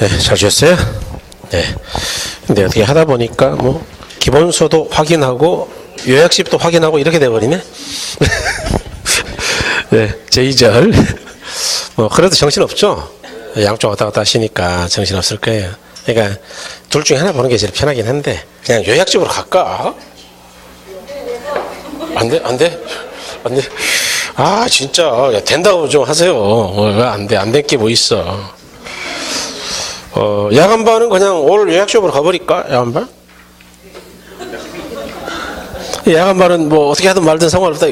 네, 잘 지냈어요? 네. 근데 어떻게 하다 보니까 뭐 기본소도 확인하고 요약집도 확인하고 이렇게 돼버리네. 네, 제2절. 뭐 그래도 정신 없죠. 양쪽 왔다 갔다 하시니까 정신 없을 거예요. 그러니까 둘 중에 하나 보는 게 제일 편하긴 한데 그냥 요약집으로 갈까? 안 돼? 안 돼? 안 돼? 아 진짜 야, 된다고 좀 하세요. 왜 안 돼? 안 될 게 뭐 있어? 야간반은 그냥 올 요약집으로 가버릴까? 야간반? 야간반은 뭐 어떻게 하든 말든 상관없다.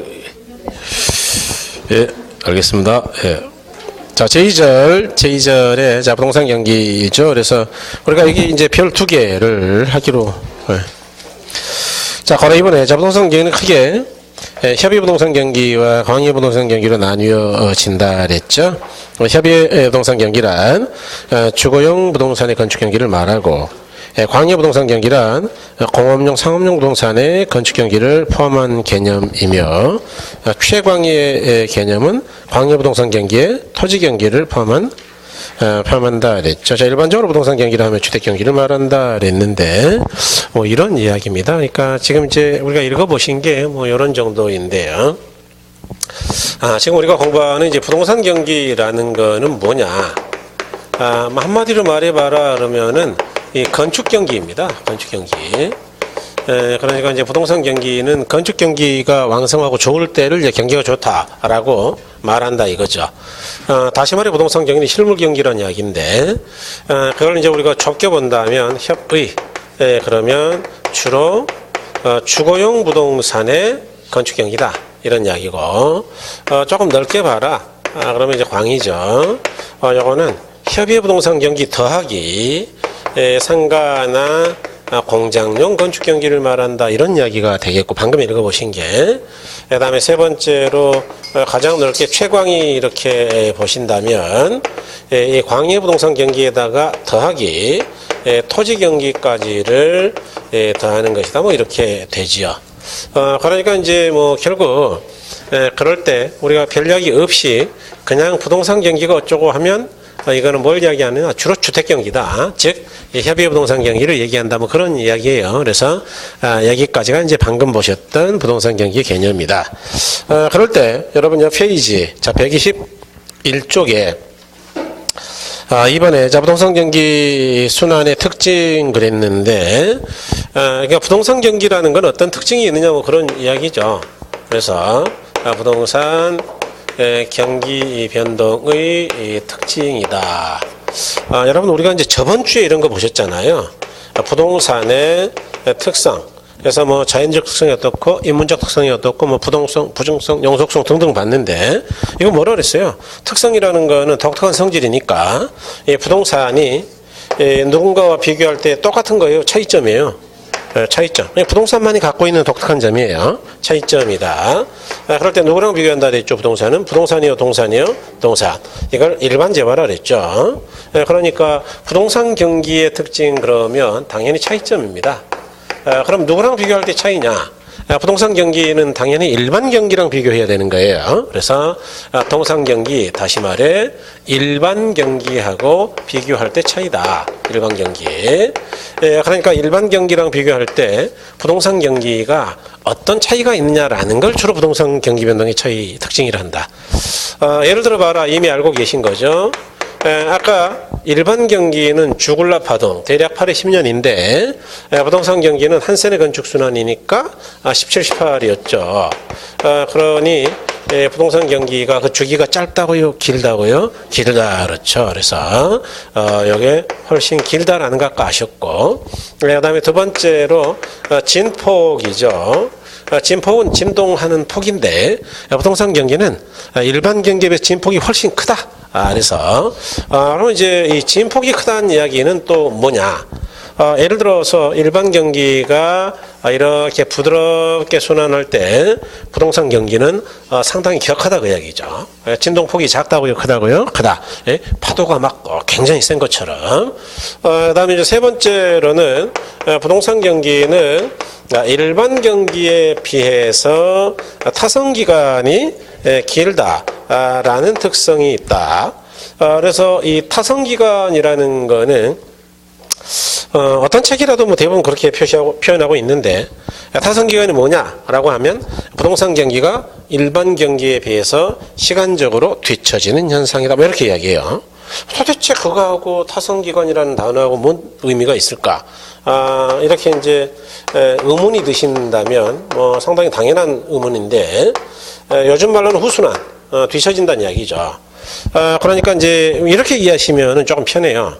예, 알겠습니다. 예. 자, 제2절에 자, 부동산 경기죠. 그래서 우리가 여기 이제 별 2개를 하기로. 예. 자, 그럼 이번에 자, 부동산 경기는 크게 협의 부동산 경기와 광의 부동산 경기로 나뉘어진다 그랬죠. 협의 부동산 경기란 주거용 부동산의 건축 경기를 말하고 광의 부동산 경기란 공업용 상업용 부동산의 건축 경기를 포함한 개념이며 최광의 개념은 광의 부동산 경기에 토지 경기를 포함한다 그랬죠. 자, 일반적으로 부동산 경기를 하면 주택 경기를 말한다 그랬는데 뭐 이런 이야기입니다. 그러니까 지금 이제 우리가 읽어보신 게 뭐 이런 정도인데요. 지금 우리가 공부하는 이제 부동산 경기라는 거는 뭐냐? 뭐 한마디로 말해봐라 그러면은 이 건축 경기입니다. 건축 경기. 그러니까 이제 부동산 경기는 건축 경기가 왕성하고 좋을 때를 이제 경기가 좋다라고 말한다 이거죠. 다시 말해 부동산 경기는 실물 경기라는 이야기인데, 그걸 이제 우리가 좁게 본다면 협의, 그러면 주로 주거용 부동산의 건축 경기다 이런 이야기고, 조금 넓게 봐라. 그러면 이제 광이죠. 요거는 협의 부동산 경기 더하기 상가나 공장용 건축 경기를 말한다 이런 이야기가 되겠고, 방금 읽어보신 게. 그 다음에 세 번째로 가장 넓게 최광이 이렇게 보신다면 이 광의 부동산 경기에다가 더하기 토지 경기까지를 더하는 것이다 뭐 이렇게 되지요. 그러니까 이제 뭐 결국 그럴 때 우리가 별 이야기 없이 그냥 부동산 경기가 어쩌고 하면 이거는 뭘 이야기하느냐? 주로 주택 경기다. 즉, 협의 부동산 경기를 얘기한다. 뭐 그런 이야기예요. 그래서, 여기까지가 이제 방금 보셨던 부동산 경기 개념이다. 그럴 때, 여러분, 요 페이지, 자, 121쪽에, 이번에, 자, 부동산 경기 순환의 특징 그랬는데, 그러니까 부동산 경기라는 건 어떤 특징이 있느냐, 뭐 그런 이야기죠. 그래서, 부동산, 경기 변동의 특징이다. 여러분 우리가 이제 저번 주에 이런 거 보셨잖아요. 부동산의 특성. 그래서 뭐 자연적 특성이 어떻고 인문적 특성이 어떻고 뭐 부동성, 부중성, 영속성 등등 봤는데 이거 뭐라 그랬어요? 특성이라는 거는 독특한 성질이니까 이 부동산이 누군가와 비교할 때 똑같은 거예요. 차이점이에요. 차이점. 부동산만이 갖고 있는 독특한 점이에요. 차이점이다. 그럴 때 누구랑 비교한다 그랬죠? 부동산은 부동산이요, 동산이요, 동산. 이걸 일반 재화라 그랬죠. 그러니까 부동산 경기의 특징 그러면 당연히 차이점입니다. 그럼 누구랑 비교할 때 차이냐? 부동산 경기는 당연히 일반 경기랑 비교해야 되는 거예요. 그래서 동산 경기, 다시 말해 일반 경기하고 비교할 때 차이다. 일반 경기. 그러니까 일반 경기랑 비교할 때 부동산 경기가 어떤 차이가 있느냐라는 걸 주로 부동산 경기 변동의 차이 특징이라 한다. 예를 들어 봐라. 이미 알고 계신 거죠. 아까 일반 경기는 주굴납 파동 대략 8에 10년인데 부동산 경기는 한 세대 건축 순환이니까 17, 18이었죠. 그러니 부동산 경기가 그 주기가 짧다고요, 길다고요? 길다, 그렇죠. 그래서 이게 훨씬 길다라는 거 아까 아셨고, 그다음에 두 번째로 진폭이죠. 진폭은 진동하는 폭인데 부동산 경기는 일반 경기에 비해 진폭이 훨씬 크다. 그래서 그럼 이제 이 진폭이 크다는 이야기는 또 뭐냐? 예를 들어서 일반 경기가 이렇게 부드럽게 순환할 때 부동산 경기는 상당히 격하다 그 이야기죠. 진동폭이 작다고요, 크다고요? 크다. 파도가 막 굉장히 센 것처럼. 그다음에 이제 세 번째로는 부동산 경기는 일반 경기에 비해서 타선 기간이 길다라는 특성이 있다. 그래서 이 타성기간이라는 거는 어떤 책이라도 뭐 대부분 그렇게 표현하고 있는데, 타성기간이 뭐냐라고 하면 부동산 경기가 일반 경기에 비해서 시간적으로 뒤처지는 현상이다, 뭐 이렇게 이야기해요. 도대체 그거하고 타성기간이라는 단어하고 뭔 의미가 있을까? 이렇게 이제 의문이 드신다면 뭐 상당히 당연한 의문인데, 요즘 말로는 후순환, 뒤처진다는 이야기죠. 그러니까 이제 이렇게 이해하시면 조금 편해요.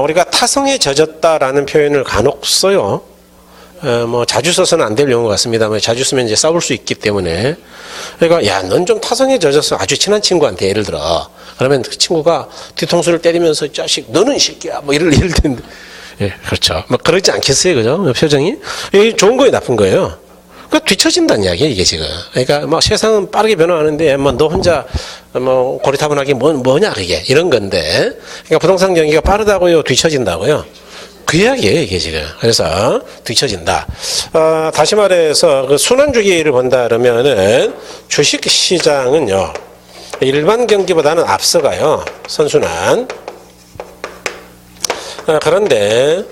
우리가 타성에 젖었다라는 표현을 간혹 써요. 뭐 자주 써서는 안 될 용어 같습니다만 자주 쓰면 이제 싸울 수 있기 때문에, 그러니까 야, 넌 좀 타성에 젖었어. 아주 친한 친구한테 예를 들어. 그러면 그 친구가 뒤통수를 때리면서 자식 너는 이 새끼야 뭐 이럴 텐데, 예, 그렇죠. 뭐 그러지 않겠어요, 그죠? 표정이 이게 좋은 거예요, 나쁜 거예요? 그 뒤처진다는 이야기예요, 이게 지금. 그러니까 뭐 세상은 빠르게 변화하는데 뭐 너 혼자 뭐 고리타분하게 뭐냐 그게 이런 건데, 그러니까 부동산 경기가 빠르다고요, 뒤처진다고요? 그 이야기예요, 이게 지금. 그래서 뒤처진다. 다시 말해서 그 순환 주기를 본다 그러면은 주식 시장은요, 일반 경기보다는 앞서가요, 선순환. 그런데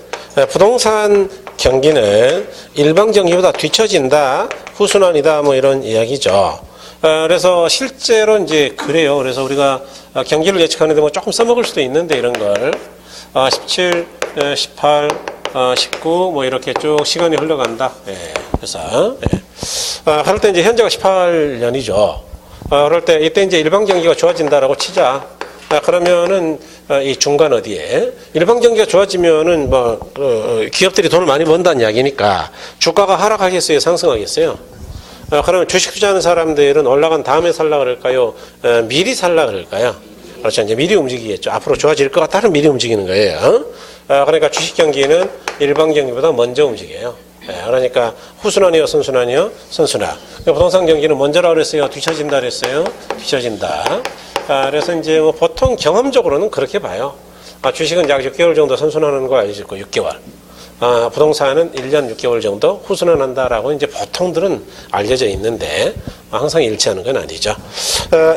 부동산 경기는 일반 경기보다 뒤처진다, 후순환이다, 뭐 이런 이야기죠. 그래서 실제로 이제 그래요. 그래서 우리가 경기를 예측하는데 뭐 조금 써먹을 수도 있는데 이런 걸 17, 18, 19 뭐 이렇게 쭉 시간이 흘러간다. 예. 그래서 그럴 때 이제 현재가 18년이죠. 그럴 때 이때 이제 일반 경기가 좋아진다라고 치자. 그러면은 이 중간 어디에 일반 경기가 좋아지면은 뭐 기업들이 돈을 많이 번다는 이야기니까 주가가 하락하겠어요, 상승하겠어요? 그러면 주식 투자하는 사람들은 올라간 다음에 살라 그럴까요? 미리 살라 그럴까요? 그렇죠. 이제 미리 움직이겠죠. 앞으로 좋아질 것 같다는 미리 움직이는 거예요. 그러니까 주식 경기는 일반 경기보다 먼저 움직여요. 그러니까 후순환이요, 선순환이요? 선순환. 부동산 경기는 먼저라 그랬어요, 뒤처진다 그랬어요? 뒤처진다. 그래서 이제 뭐 보통 경험적으로는 그렇게 봐요. 주식은 약 6개월 정도 선순환하는 거 알죠? 6개월. 부동산은 1년 6개월 정도 후순환한다라고 이제 보통들은 알려져 있는데 항상 일치하는 건 아니죠.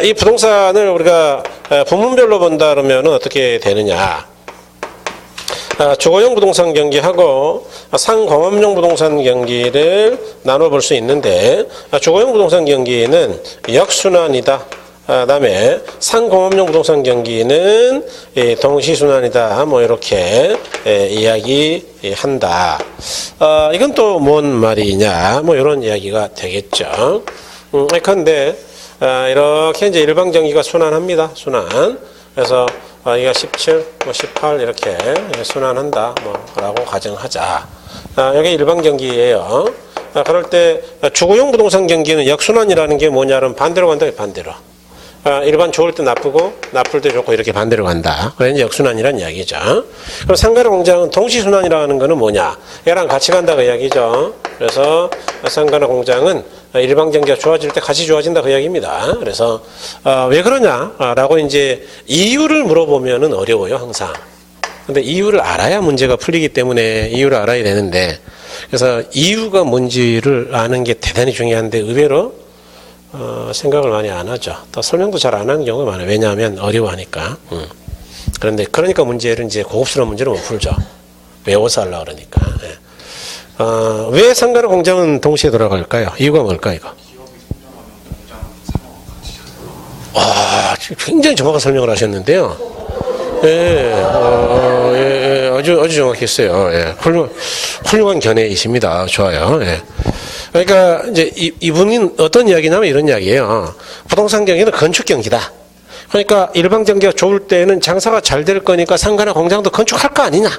이 부동산을 우리가 부문별로 본다 그러면 어떻게 되느냐? 주거용 부동산 경기하고 상공업용 부동산 경기를 나눠볼 수 있는데, 주거용 부동산 경기는 역순환이다. 그다음에 상공업용 부동산 경기는 동시순환이다. 뭐 이렇게 이야기한다. 이건 또 뭔 말이냐? 뭐 이런 이야기가 되겠죠. 그런데 이렇게 이제 일반 경기가 순환합니다. 순환. 그래서 이가 17, 뭐 18 이렇게 순환한다. 뭐라고 가정하자. 여기 일반 경기예요. 그럴 때 주거용 부동산 경기는 역순환이라는 게 뭐냐면 반대로 간다. 반대로. 일반 좋을 때 나쁘고 나쁠 때 좋고 이렇게 반대로 간다. 그래서 이제 역순환이라는 이야기죠. 그럼 상가나 공장은 동시순환이라는 거는 뭐냐? 얘랑 같이 간다 그 이야기죠. 그래서 상가나 공장은 일반 경기가 좋아질 때 같이 좋아진다 그 이야기입니다. 그래서 왜 그러냐라고 이제 이유를 물어보면은 어려워요, 항상. 근데 이유를 알아야 문제가 풀리기 때문에 이유를 알아야 되는데, 그래서 이유가 뭔지를 아는 게 대단히 중요한데 의외로 생각을 많이 안 하죠. 또 설명도 잘 안 하는 경우가 많아요. 왜냐하면 어려워하니까. 그런데 그러니까 문제를 이제 고급스러운 문제를 못 풀죠. 외워서 하려고 그러니까. 왜 상가나 공장은 동시에 돌아갈까요? 이유가 뭘까 이거? 굉장히 정확한 설명을 하셨는데요. 아주 정확했어요. 훌륭한 견해이십니다. 좋아요. 그러니까 이제 이분은 어떤 이야기냐면 이런 이야기예요. 부동산 경기는 건축 경기다. 그러니까 일반 경기가 좋을 때는 장사가 잘 될 거니까 상가나 공장도 건축할 거 아니냐.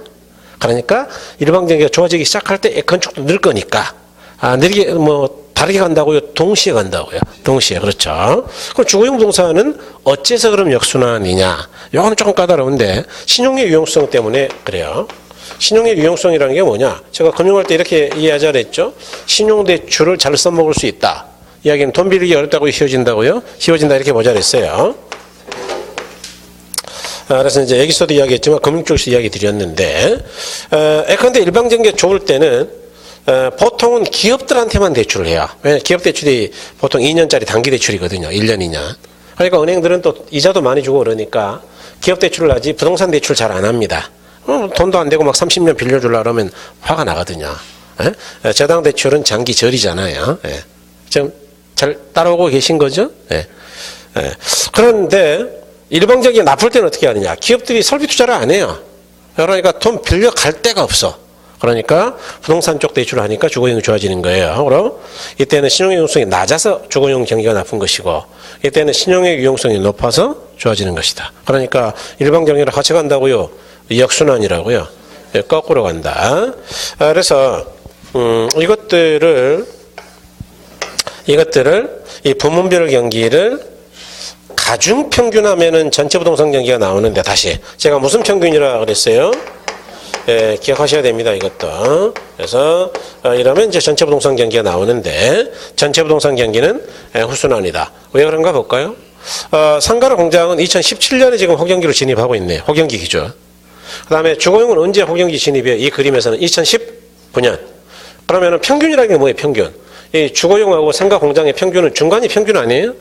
그러니까 일반 경기가 좋아지기 시작할 때 건축도 늘 거니까 느리게 뭐 다르게 간다고요? 동시에 간다고요? 동시에. 그렇죠. 그럼 주거용 부동산은 어째서 그럼 역순환이냐? 이거는 조금 까다로운데 신용의 유용성 때문에 그래요. 신용의 유용성이라는 게 뭐냐? 제가 금융할 때 이렇게 이해하자 그랬죠. 신용대출을 잘 써먹을 수 있다. 이야기는 돈 빌리기 어렵다고 휘어진다고요? 휘어진다 이렇게 보자 그랬어요. 그래서 이제 여기서도 이야기했지만 금융 쪽에서 이야기 드렸는데, 그런데 일반 경기가 좋을 때는 보통은 기업들한테만 대출을 해요. 왜냐하면 기업 대출이 보통 2년짜리 단기 대출이거든요. 1년, 2년. 그러니까 은행들은 또 이자도 많이 주고 그러니까 기업 대출을 하지 부동산 대출 잘 안 합니다. 돈도 안 되고 막 30년 빌려주려고 그러면 화가 나거든요. 예? 저당 대출은 장기 절이잖아요. 예. 지금 잘 따라오고 계신 거죠? 예. 예. 그런데 일방적인 나쁠 때는 어떻게 하느냐. 기업들이 설비 투자를 안 해요. 그러니까 돈 빌려갈 데가 없어. 그러니까 부동산 쪽 대출을 하니까 주거용이 좋아지는 거예요. 그럼 이때는 신용의 유용성이 낮아서 주거용 경기가 나쁜 것이고 이때는 신용의 유용성이 높아서 좋아지는 것이다. 그러니까 일방적이랑 같이 간다고요. 역순환이라고요. 거꾸로 간다. 그래서 이것들을 이 부문별 경기를 가중 평균하면은 전체 부동산 경기가 나오는데 다시 제가 무슨 평균이라 그랬어요? 예, 기억하셔야 됩니다. 이것도. 그래서 이러면 이제 전체 부동산 경기가 나오는데 전체 부동산 경기는 후순환이다. 왜 그런가 볼까요? 상가라 공장은 2017년에 지금 호경기로 진입하고 있네요. 호경기 기준. 그 다음에 주거용은 언제 호경기 진입이에요? 이 그림에서는 2019년. 그러면은 평균이라는 게 뭐예요? 평균. 이 주거용하고 상가 공장의 평균은 중간이 평균 아니에요?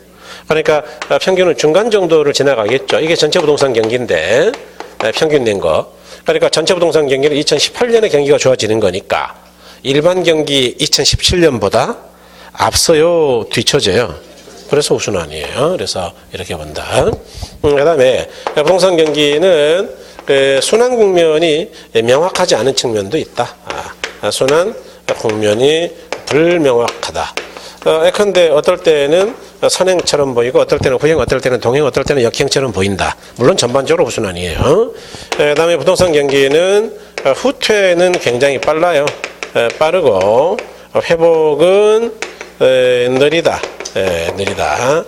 그러니까 평균은 중간 정도를 지나가겠죠. 이게 전체 부동산 경기인데 평균 낸 거. 그러니까 전체 부동산 경기는 2018년에 경기가 좋아지는 거니까 일반 경기 2017년보다 앞서요, 뒤처져요. 그래서 우순환이에요. 그래서 이렇게 본다. 그다음에 부동산 경기는 순환 국면이 명확하지 않은 측면도 있다. 순환 국면이 불명확하다. 예컨대 어떨 때는 선행처럼 보이고 어떨 때는 후행, 어떨 때는 동행, 어떨 때는 역행처럼 보인다. 물론 전반적으로 후순환이에요. 그다음에 부동산 경기는 후퇴는 굉장히 빨라요. 빠르고 회복은 느리다. 느리다.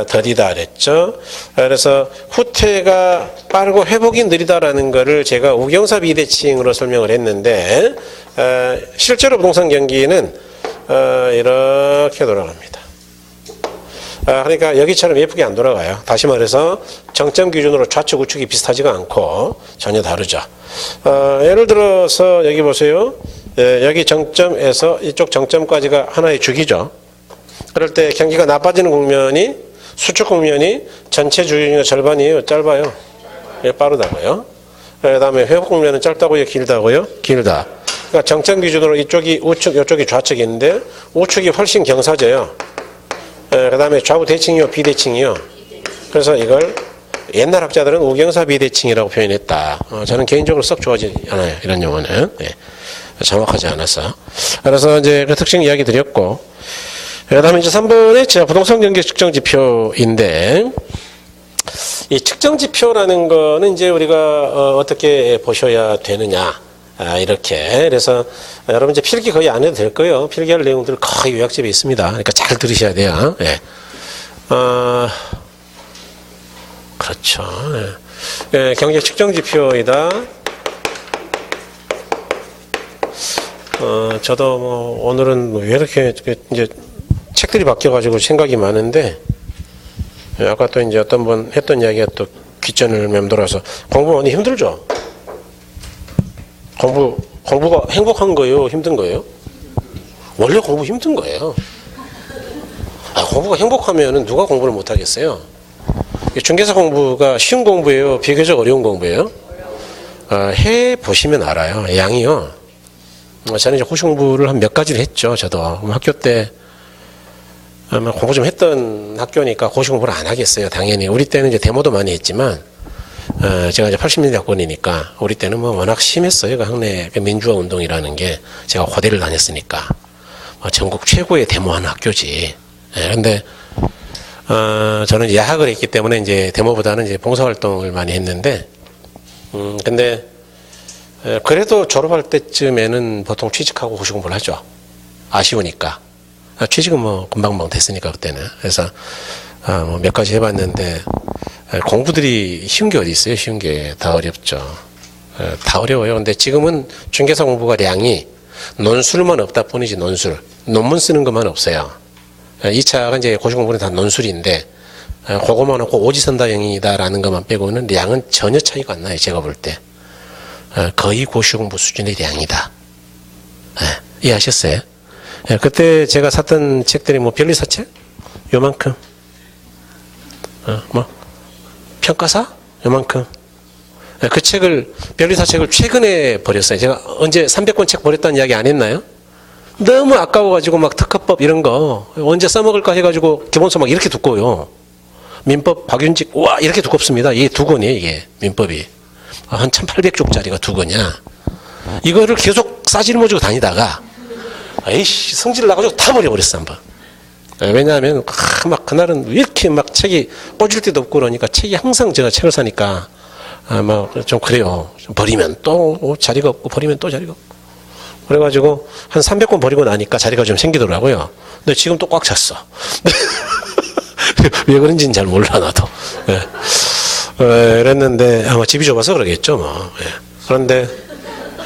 더디다 그랬죠. 그래서 후퇴가 빠르고 회복이 느리다라는 거를 제가 우경사 비대칭으로 설명을 했는데 실제로 부동산 경기는 이렇게 돌아갑니다. 그러니까 여기처럼 예쁘게 안 돌아가요. 다시 말해서 정점 기준으로 좌측 우측이 비슷하지가 않고 전혀 다르죠. 예를 들어서 여기 보세요. 여기 정점에서 이쪽 정점까지가 하나의 주기죠. 그럴 때 경기가 나빠지는 국면이 수축 국면이 전체 주기의 절반이에요. 짧아요. 빠르다고요. 그 다음에 회복 국면은 짧다고요. 길다고요. 길다. 그러니까 정점 기준으로 이쪽이 우측, 이쪽이 좌측인데 우측이 훨씬 경사져요. 그 다음에 좌우 대칭이요, 비대칭이요. 그래서 이걸 옛날 학자들은 우경사 비대칭이라고 표현했다. 저는 개인적으로 썩 좋아하지 않아요. 이런 용어는. 네. 정확하지 않아서. 그래서 이제 그 특징 이야기 드렸고. 그 다음에 이제 3번에 부동산 경기 측정 지표인데, 이 측정 지표라는 거는 이제 우리가 어떻게 보셔야 되느냐. 이렇게. 그래서 여러분 이제 필기 거의 안 해도 될 거예요. 필기할 내용들 거의 요약집에 있습니다. 그러니까 잘 들으셔야 돼요. 예. 그렇죠. 예. 예, 경제 측정 지표이다. 저도 뭐 오늘은 왜 이렇게 이제 책들이 바뀌어가지고 생각이 많은데, 예, 아까 또 이제 어떤 분 했던 이야기가 또 귓전을 맴돌아서 공부 많이 힘들죠? 공부가 행복한 거예요? 힘든 거예요? 원래 공부 힘든 거예요. 공부가 행복하면은 누가 공부를 못 하겠어요? 중개사 공부가 쉬운 공부예요? 비교적 어려운 공부예요? 해 보시면 알아요. 양이요. 저는 이제 고시 공부를 한 몇 가지를 했죠. 저도 학교 때 아마 공부 좀 했던 학교니까 고시 공부를 안 하겠어요. 당연히 우리 때는 이제 데모도 많이 했지만. 제가 이제 80년대 학번이니까 우리 때는 뭐 워낙 심했어요. 그 학내 그 민주화 운동이라는 게 제가 고대를 다녔으니까 전국 최고의 데모하는 학교지. 그런데 저는 야학을 했기 때문에 이제 데모보다는 이제 봉사활동을 많이 했는데, 근데 그래도 졸업할 때쯤에는 보통 취직하고 고시 공부를 하죠. 아쉬우니까. 취직은 뭐 금방금방 됐으니까 그때는. 그래서 뭐 몇 가지 해봤는데. 공부들이 쉬운 게 어디 있어요? 쉬운 게 다 어렵죠. 다 어려워요. 근데 지금은 중개사 공부가 량이 논술만 없다 뿐이지 논술. 논문 쓰는 것만 없어요. 2차가 이제 고시 공부는 다 논술인데 그거만 없고 오지선다형이다라는 것만 빼고는 량은 전혀 차이가 안 나요. 제가 볼 때. 거의 고시 공부 수준의 량이다. 이해하셨어요? 그때 제가 샀던 책들이 뭐 변리사책? 요만큼. 뭐 평가사? 요만큼. 그 책을, 변리사 책을 최근에 버렸어요. 제가 언제 300권 책 버렸다는 이야기 안 했나요? 너무 아까워가지고 막 특허법 이런 거 언제 써먹을까 해가지고 기본서 막 이렇게 두꺼워요. 민법 박윤직, 와, 이렇게 두껍습니다. 이게 두 권이에요, 이게. 민법이. 한 1800쪽짜리가 두 권이야. 이거를 계속 싸지를 모지고 다니다가, 에이씨, 성질을 나가지고 다 버려버렸어, 한번. 왜냐하면, 막, 그날은 왜 이렇게 막 책이 꽂을 데도 없고 그러니까 책이 항상 제가 책을 사니까, 막 좀 그래요. 좀 버리면 또 자리가 없고, 버리면 또 자리가 없고. 그래가지고, 한 300권 버리고 나니까 자리가 좀 생기더라고요. 근데 지금 또 꽉 찼어. 왜 그런지는 잘 몰라, 나도. 예. 그랬는데, 아마 집이 좁아서 그러겠죠, 뭐. 예. 그런데,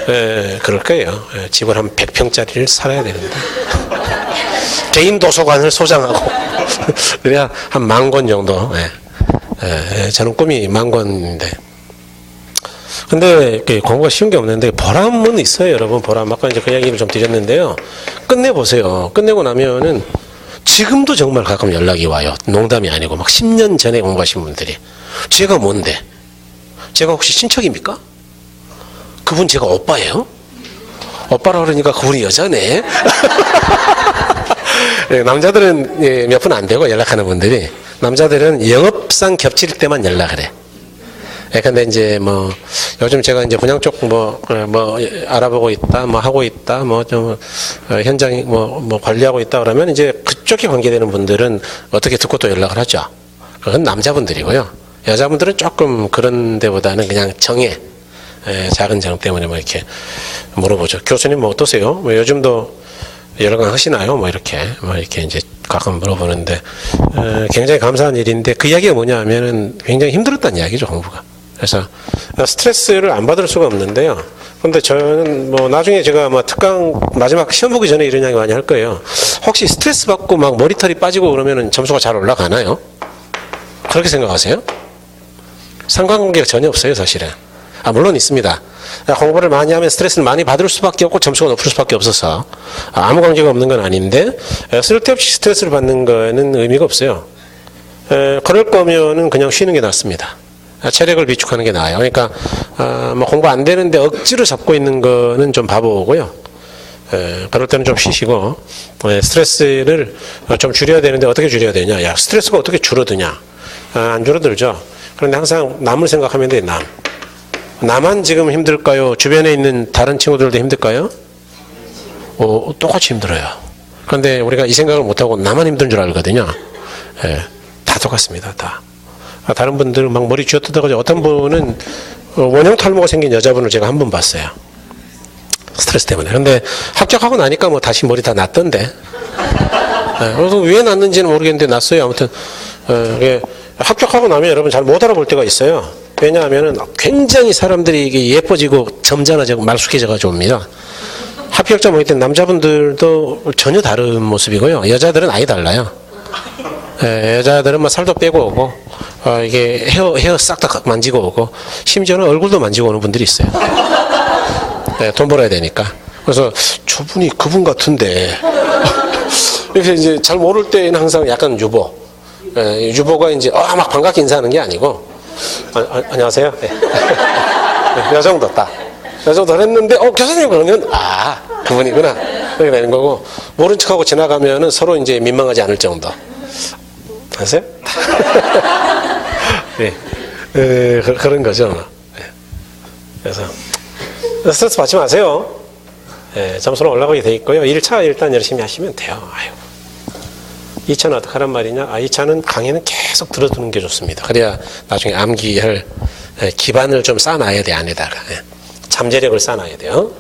예, 그럴 거예요. 예, 집을 한 100평짜리를 살아야 되는데. 개인 도서관을 소장하고. 그래야 한 10,000권 정도. 예. 예, 저는 꿈이 10,000권인데. 근데 공부가 쉬운 게 없는데 보람은 있어요, 여러분. 보람. 아까 이제 그 이야기를 좀 드렸는데요. 끝내보세요. 끝내고 나면은 지금도 정말 가끔 연락이 와요. 농담이 아니고 막 10년 전에 공부하신 분들이. 제가 뭔데? 제가 혹시 친척입니까? 그분 제가 오빠예요? 오빠라 그러니까 그분이 여자네. 남자들은 몇 분 안 되고 연락하는 분들이, 남자들은 영업상 겹칠 때만 연락을 해. 근데 이제 뭐 요즘 제가 이제 분양 쪽 뭐 알아보고 있다, 뭐 하고 있다, 뭐 좀 현장 뭐 관리하고 있다 그러면 이제 그쪽에 관계되는 분들은 어떻게 듣고 또 연락을 하죠. 그건 남자분들이고요. 여자분들은 조금 그런 데보다는 그냥 정에 작은 정 때문에 뭐 이렇게 물어보죠. 교수님 뭐 어떠세요? 뭐 요즘도 연락을 하시나요? 뭐 이렇게 이제 가끔 물어보는데 굉장히 감사한 일인데 그 이야기가 뭐냐 하면은 굉장히 힘들었다는 이야기죠, 공부가. 그래서 스트레스를 안 받을 수가 없는데요. 근데 저는 뭐 나중에 제가 뭐 특강 마지막 시험 보기 전에 이런 이야기 많이 할 거예요. 혹시 스트레스 받고 막 머리털이 빠지고 그러면은 점수가 잘 올라가나요? 그렇게 생각하세요? 상관관계가 전혀 없어요, 사실은. 물론 있습니다. 공부를 많이 하면 스트레스를 많이 받을 수밖에 없고 점수가 높을 수밖에 없어서 아무 관계가 없는 건 아닌데 쓸데없이 스트레스를 받는 거는 의미가 없어요. 그럴 거면은 그냥 쉬는 게 낫습니다. 체력을 비축하는 게 나아요. 그러니까 뭐 공부 안 되는데 억지로 잡고 있는 거는 좀 바보고요. 그럴 때는 좀 쉬시고 스트레스를 좀 줄여야 되는데 어떻게 줄여야 되냐? 야, 스트레스가 어떻게 줄어드냐? 안 줄어들죠. 그런데 항상 남을 생각하면 돼. 나만 지금 힘들까요? 주변에 있는 다른 친구들도 힘들까요? 똑같이 힘들어요. 그런데 우리가 이 생각을 못하고 나만 힘든 줄 알거든요. 다 똑같습니다. 다. 다른 분들은 막 머리 쥐어뜯어가지고 어떤 분은 원형 탈모가 생긴 여자분을 제가 한 번 봤어요. 스트레스 때문에. 근데 합격하고 나니까 뭐 다시 머리 다 났던데. 그래서 왜 났는지는 모르겠는데 났어요. 아무튼 합격하고 나면 여러분 잘 못 알아볼 때가 있어요. 왜냐하면은 굉장히 사람들이 이게 예뻐지고 점잖아지고 말쑥해져가지고 옵니다. 합격자 모일 때 남자분들도 전혀 다른 모습이고요. 여자들은 아예 달라요. 여자들은 막 살도 빼고 오고, 이게 헤어 싹 다 만지고 오고, 심지어는 얼굴도 만지고 오는 분들이 있어요. 돈 벌어야 되니까. 그래서 저분이 그분 같은데. 이렇게 이제 잘 모를 때는 항상 약간 유보. 유보가 이제, 막 반갑게 인사하는 게 아니고, 안녕하세요. 요 정도 딱. 요 정도 했는데, 교수님 그러면, 그분이구나. 그렇게 되는 거고, 모른 척하고 지나가면은 서로 이제 민망하지 않을 정도. 아세요? 네. 그런 거죠. 네. 그래서, 스트레스 받지 마세요. 점수는 올라가게 돼 있고요. 1차 일단 열심히 하시면 돼요. 2차는 어떻게 하란 말이냐? 2차는 강의는 계속 들어두는 게 좋습니다. 그래야 나중에 암기할 기반을 좀 쌓아놔야 돼, 안에다가. 잠재력을 쌓아놔야 돼요.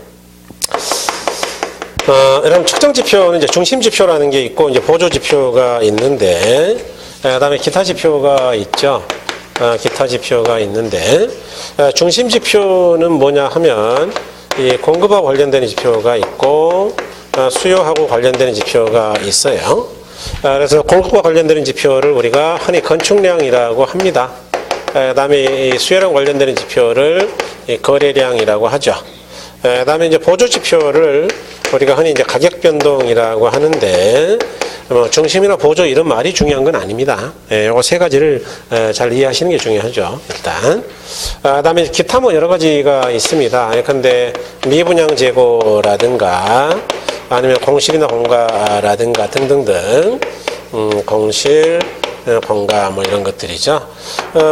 여러분, 측정지표는 이제 중심지표라는 게 있고, 이제 보조지표가 있는데, 그 다음에 기타지표가 있죠. 기타지표가 있는데, 중심지표는 뭐냐 하면, 이 공급하고 관련되는 지표가 있고, 수요하고 관련되는 지표가 있어요. 그래서 공급과 관련되는 지표를 우리가 흔히 건축량이라고 합니다. 그 다음에 이 수요랑 관련되는 지표를 거래량이라고 하죠. 그 다음에 이제 보조지표를 우리가 흔히 이제 가격 변동이라고 하는데, 뭐 중심이나 보조 이런 말이 중요한 건 아닙니다. 요거 세 가지를 잘 이해하시는 게 중요하죠. 일단. 그다음에 기타 뭐 여러 가지가 있습니다. 예컨대 미분양 재고라든가 아니면 공실이나 공가라든가 등등등. 공실, 공가 뭐 이런 것들이죠.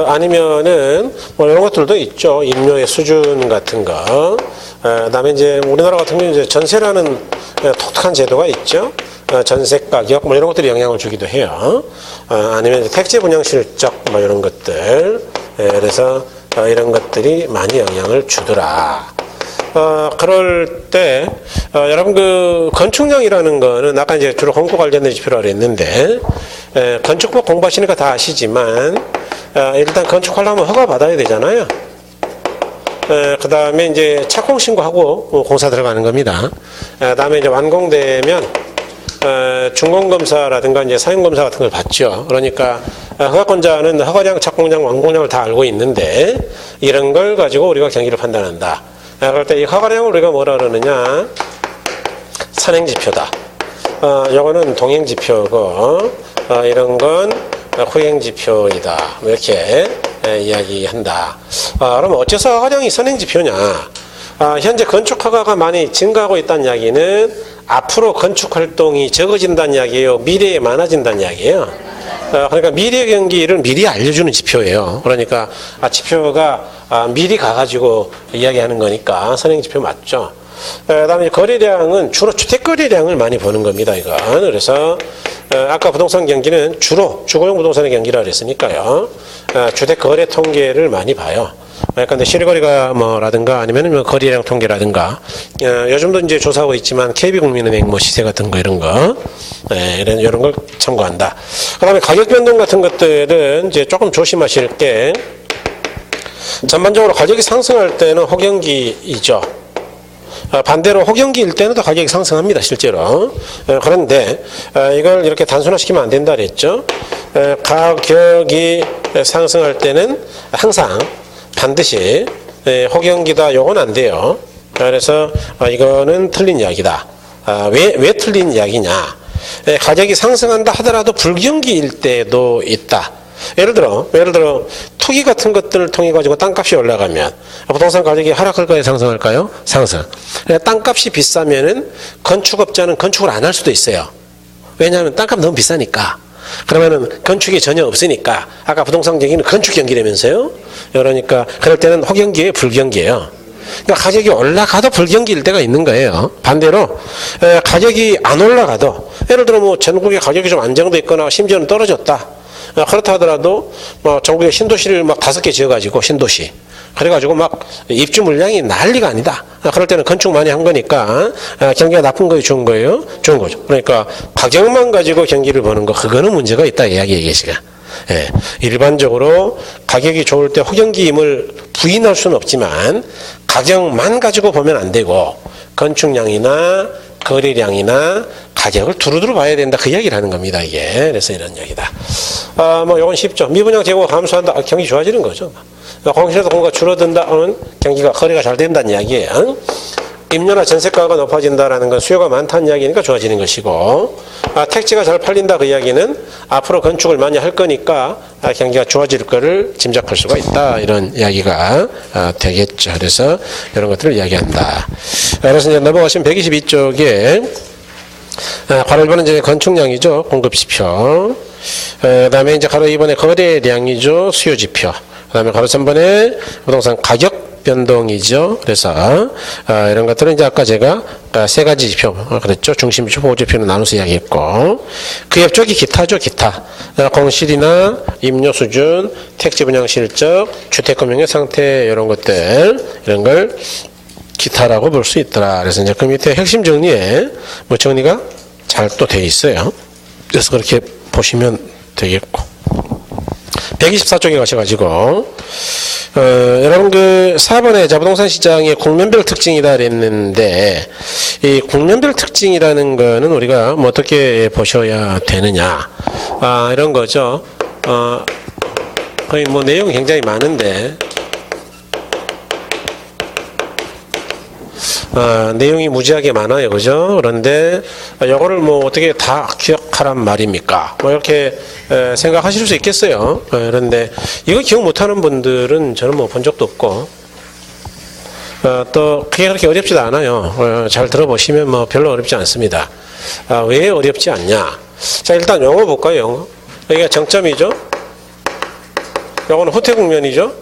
아니면은 뭐 이런 것들도 있죠. 임료의 수준 같은 거. 그다음에 이제 우리나라 같은 경우는 이제 전세라는 독특한 제도가 있죠. 전세 가격 뭐 이런 것들이 영향을 주기도 해요. 아니면 택지 분양 실적 뭐 이런 것들. 그래서 이런 것들이 많이 영향을 주더라. 그럴 때, 여러분, 건축량이라는 거는 아까 이제 주로 공고 관련된 지표라고 했는데, 건축법 공부하시니까 다 아시지만, 일단 건축하려면 허가 받아야 되잖아요. 그 다음에 이제 착공신고하고 공사 들어가는 겁니다. 그 다음에 이제 완공되면, 준공검사라든가 이제 사용검사 같은 걸 받죠. 그러니까 허가권자는 허가량, 착공량, 완공량을 다 알고 있는데, 이런 걸 가지고 우리가 경기를 판단한다. 그럴 때 이 허가량을 우리가 뭐라 그러느냐, 선행지표다. 요거는 동행지표고, 이런 건 후행지표이다. 이렇게 이야기한다. 그럼 어째서 허가량이 선행지표냐? 현재 건축허가가 많이 증가하고 있다는 이야기는 앞으로 건축활동이 적어진다는 이야기예요? 미래에 많아진다는 이야기예요? 그러니까 미래 경기를 미리 알려주는 지표예요. 그러니까 지표가 미리 가가지고 이야기하는 거니까 선행지표 맞죠. 그다음에 거래량은 주로 주택 거래량을 많이 보는 겁니다. 이건 그래서 아까 부동산 경기는 주로 주거용 부동산의 경기라 그랬으니까요. 주택 거래 통계를 많이 봐요. 근데 실거래가 뭐라든가 아니면 거래량 통계라든가 요즘도 이제 조사하고 있지만 KB국민은행 뭐 시세 같은 거 이런 거 이런 걸 참고한다. 그다음에 가격 변동 같은 것들은 이제 조금 조심하실 게 전반적으로 가격이 상승할 때는 호경기이죠. 반대로 호경기일 때는 더 가격이 상승합니다, 실제로. 그런데 이걸 이렇게 단순화시키면 안 된다 그랬죠. 가격이 상승할 때는 항상 반드시 호경기다 요건 안 돼요. 그래서 이거는 틀린 이야기다. 왜 틀린 이야기냐? 가격이 상승한다 하더라도 불경기일 때도 있다. 예를 들어 투기 같은 것들을 통해 가지고 땅값이 올라가면 부동산 가격이 하락할까요, 상승할까요? 상승. 땅값이 비싸면은 건축업자는 건축을 안 할 수도 있어요. 왜냐하면 땅값 너무 비싸니까. 그러면은 건축이 전혀 없으니까 아까 부동산 경기는 건축 경기라면서요. 그러니까 그럴 때는 호경기예요, 불경기예요. 그러니까 가격이 올라가도 불경기일 때가 있는 거예요. 반대로 가격이 안 올라가도 예를 들어 뭐 전국의 가격이 좀 안정돼 있거나 심지어는 떨어졌다. 그렇다 하더라도 뭐 전국에 신도시를 막 5개 지어가지고 신도시 그래가지고 막 입주 물량이 난리가 아니다. 그럴 때는 건축 많이 한 거니까 경기가 나쁜 거예요, 좋은 거예요? 좋은 거죠. 그러니까 가격만 가지고 경기를 보는 거 그거는 문제가 있다 이야기예요, 계시가. 일반적으로 가격이 좋을 때 호경기임을 부인할 수는 없지만 가격만 가지고 보면 안 되고 건축량이나 거래량이나 가격을 두루두루 봐야 된다 그 이야기를 하는 겁니다, 이게. 그래서 이런 이야기다. 뭐 요건 쉽죠. 미분양 재고가 감소한다. 경기 좋아지는 거죠. 공실에서 공고가 줄어든다 하면 경기가 거래가 잘 된다는 이야기예요. 임료나 전세가가 높아진다라는 건 수요가 많다는 이야기니까 좋아지는 것이고, 택지가 잘 팔린다 그 이야기는 앞으로 건축을 많이 할 거니까 경기가 좋아질 거를 짐작할 수가 있다 이런 이야기가 되겠죠. 그래서 이런 것들을 이야기한다. 그래서 이제 넘어가시면 122쪽에 가로 1번은 이제 건축량이죠. 공급지표. 그 다음에 이제 가로 2번에 거래량이죠. 수요지표. 그 다음에 가로 3번에 부동산 가격 변동이죠. 그래서 이런 것들은 이제 아까 제가 세 가지 지표 그랬죠. 중심지표, 보호지표는 나눠서 이야기했고 그 옆쪽이 기타죠. 기타. 공실이나 임료 수준, 택지 분양 실적, 주택 금융의 상태 이런 것들 이런 걸 기타라고 볼 수 있더라. 그래서 이제 그 밑에 핵심 정리에 뭐 정리가 잘 또 돼 있어요. 그래서 그렇게 보시면 되겠고 124쪽에 가셔가지고 여러분 그 4번에 자부동산 시장의 국면별 특징이다 그랬는데 이 국면별 특징이라는 거는 우리가 뭐 어떻게 보셔야 되느냐 이런 거죠. 거의 뭐 내용이 굉장히 많은데 내용이 무지하게 많아요. 그죠? 그런데 이거를 뭐 어떻게 다 기억하란 말입니까? 뭐 이렇게 생각하실 수 있겠어요. 그런데 이거 기억 못하는 분들은 저는 뭐 본 적도 없고 또 그게 그렇게 어렵지도 않아요. 잘 들어보시면 뭐 별로 어렵지 않습니다. 왜 어렵지 않냐? 자, 일단 영어 볼까요? 영어. 여기가 정점이죠. 요거는 후퇴 국면이죠.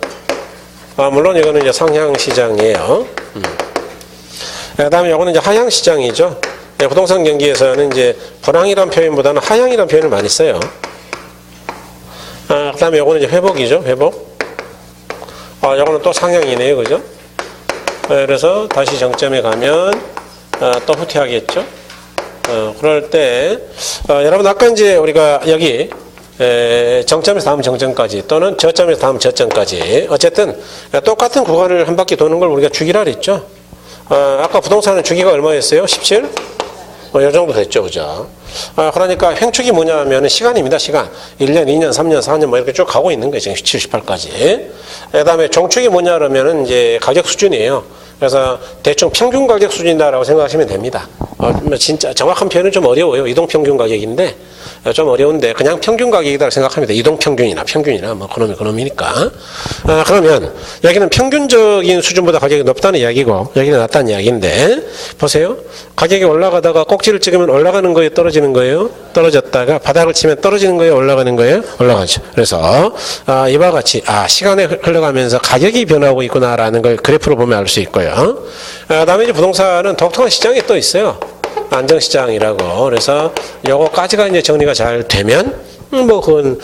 물론 이거는 이제 상향 시장이에요. 그다음에 요거는 이제 하향 시장이죠. 부동산 경기에서는 이제 불황이란 표현보다는 하향이란 표현을 많이 써요. 그다음에 요거는 이제 회복이죠. 회복. 요거는 또 상향이네요. 그죠? 그래서 다시 정점에 가면 또 후퇴하겠죠. 그럴 때 여러분 아까 이제 우리가 여기 정점에서 다음 정점까지 또는 저점에서 다음 저점까지 어쨌든 똑같은 구간을 한 바퀴 도는 걸 우리가 주기라 그랬죠. 아까 부동산은 주기가 얼마였어요? 17? 이 정도 됐죠. 그죠? 그러니까 횡축이 뭐냐 하면 시간입니다. 시간. 1년, 2년, 3년, 4년 뭐 이렇게 쭉 가고 있는 거예요. 지금 17, 18까지. 그 다음에 종축이 뭐냐 그러면은 이제 가격 수준이에요. 그래서 대충 평균 가격 수준이다라고 생각하시면 됩니다. 진짜 정확한 표현은 좀 어려워요. 이동 평균 가격인데 좀 어려운데 그냥 평균 가격이다 생각합니다. 이동 평균이나 뭐 그놈이니까. 그러면 여기는 평균적인 수준보다 가격이 높다는 이야기고 여기는 낮다는 이야기인데 보세요. 가격이 올라가다가 꼭지를 찍으면 올라가는 거예요, 떨어지는 거예요? 떨어졌다가 바닥을 치면 떨어지는 거예요, 올라가는 거예요? 올라가죠. 그래서 이와 같이 시간이 흘러가면서 가격이 변하고 있구나라는 걸 그래프로 보면 알 수 있고요. 그다음에 이제 부동산은 독특한 시장이 또 있어요. 안정시장이라고. 그래서 요거까지가 이제 정리가 잘 되면 뭐 그건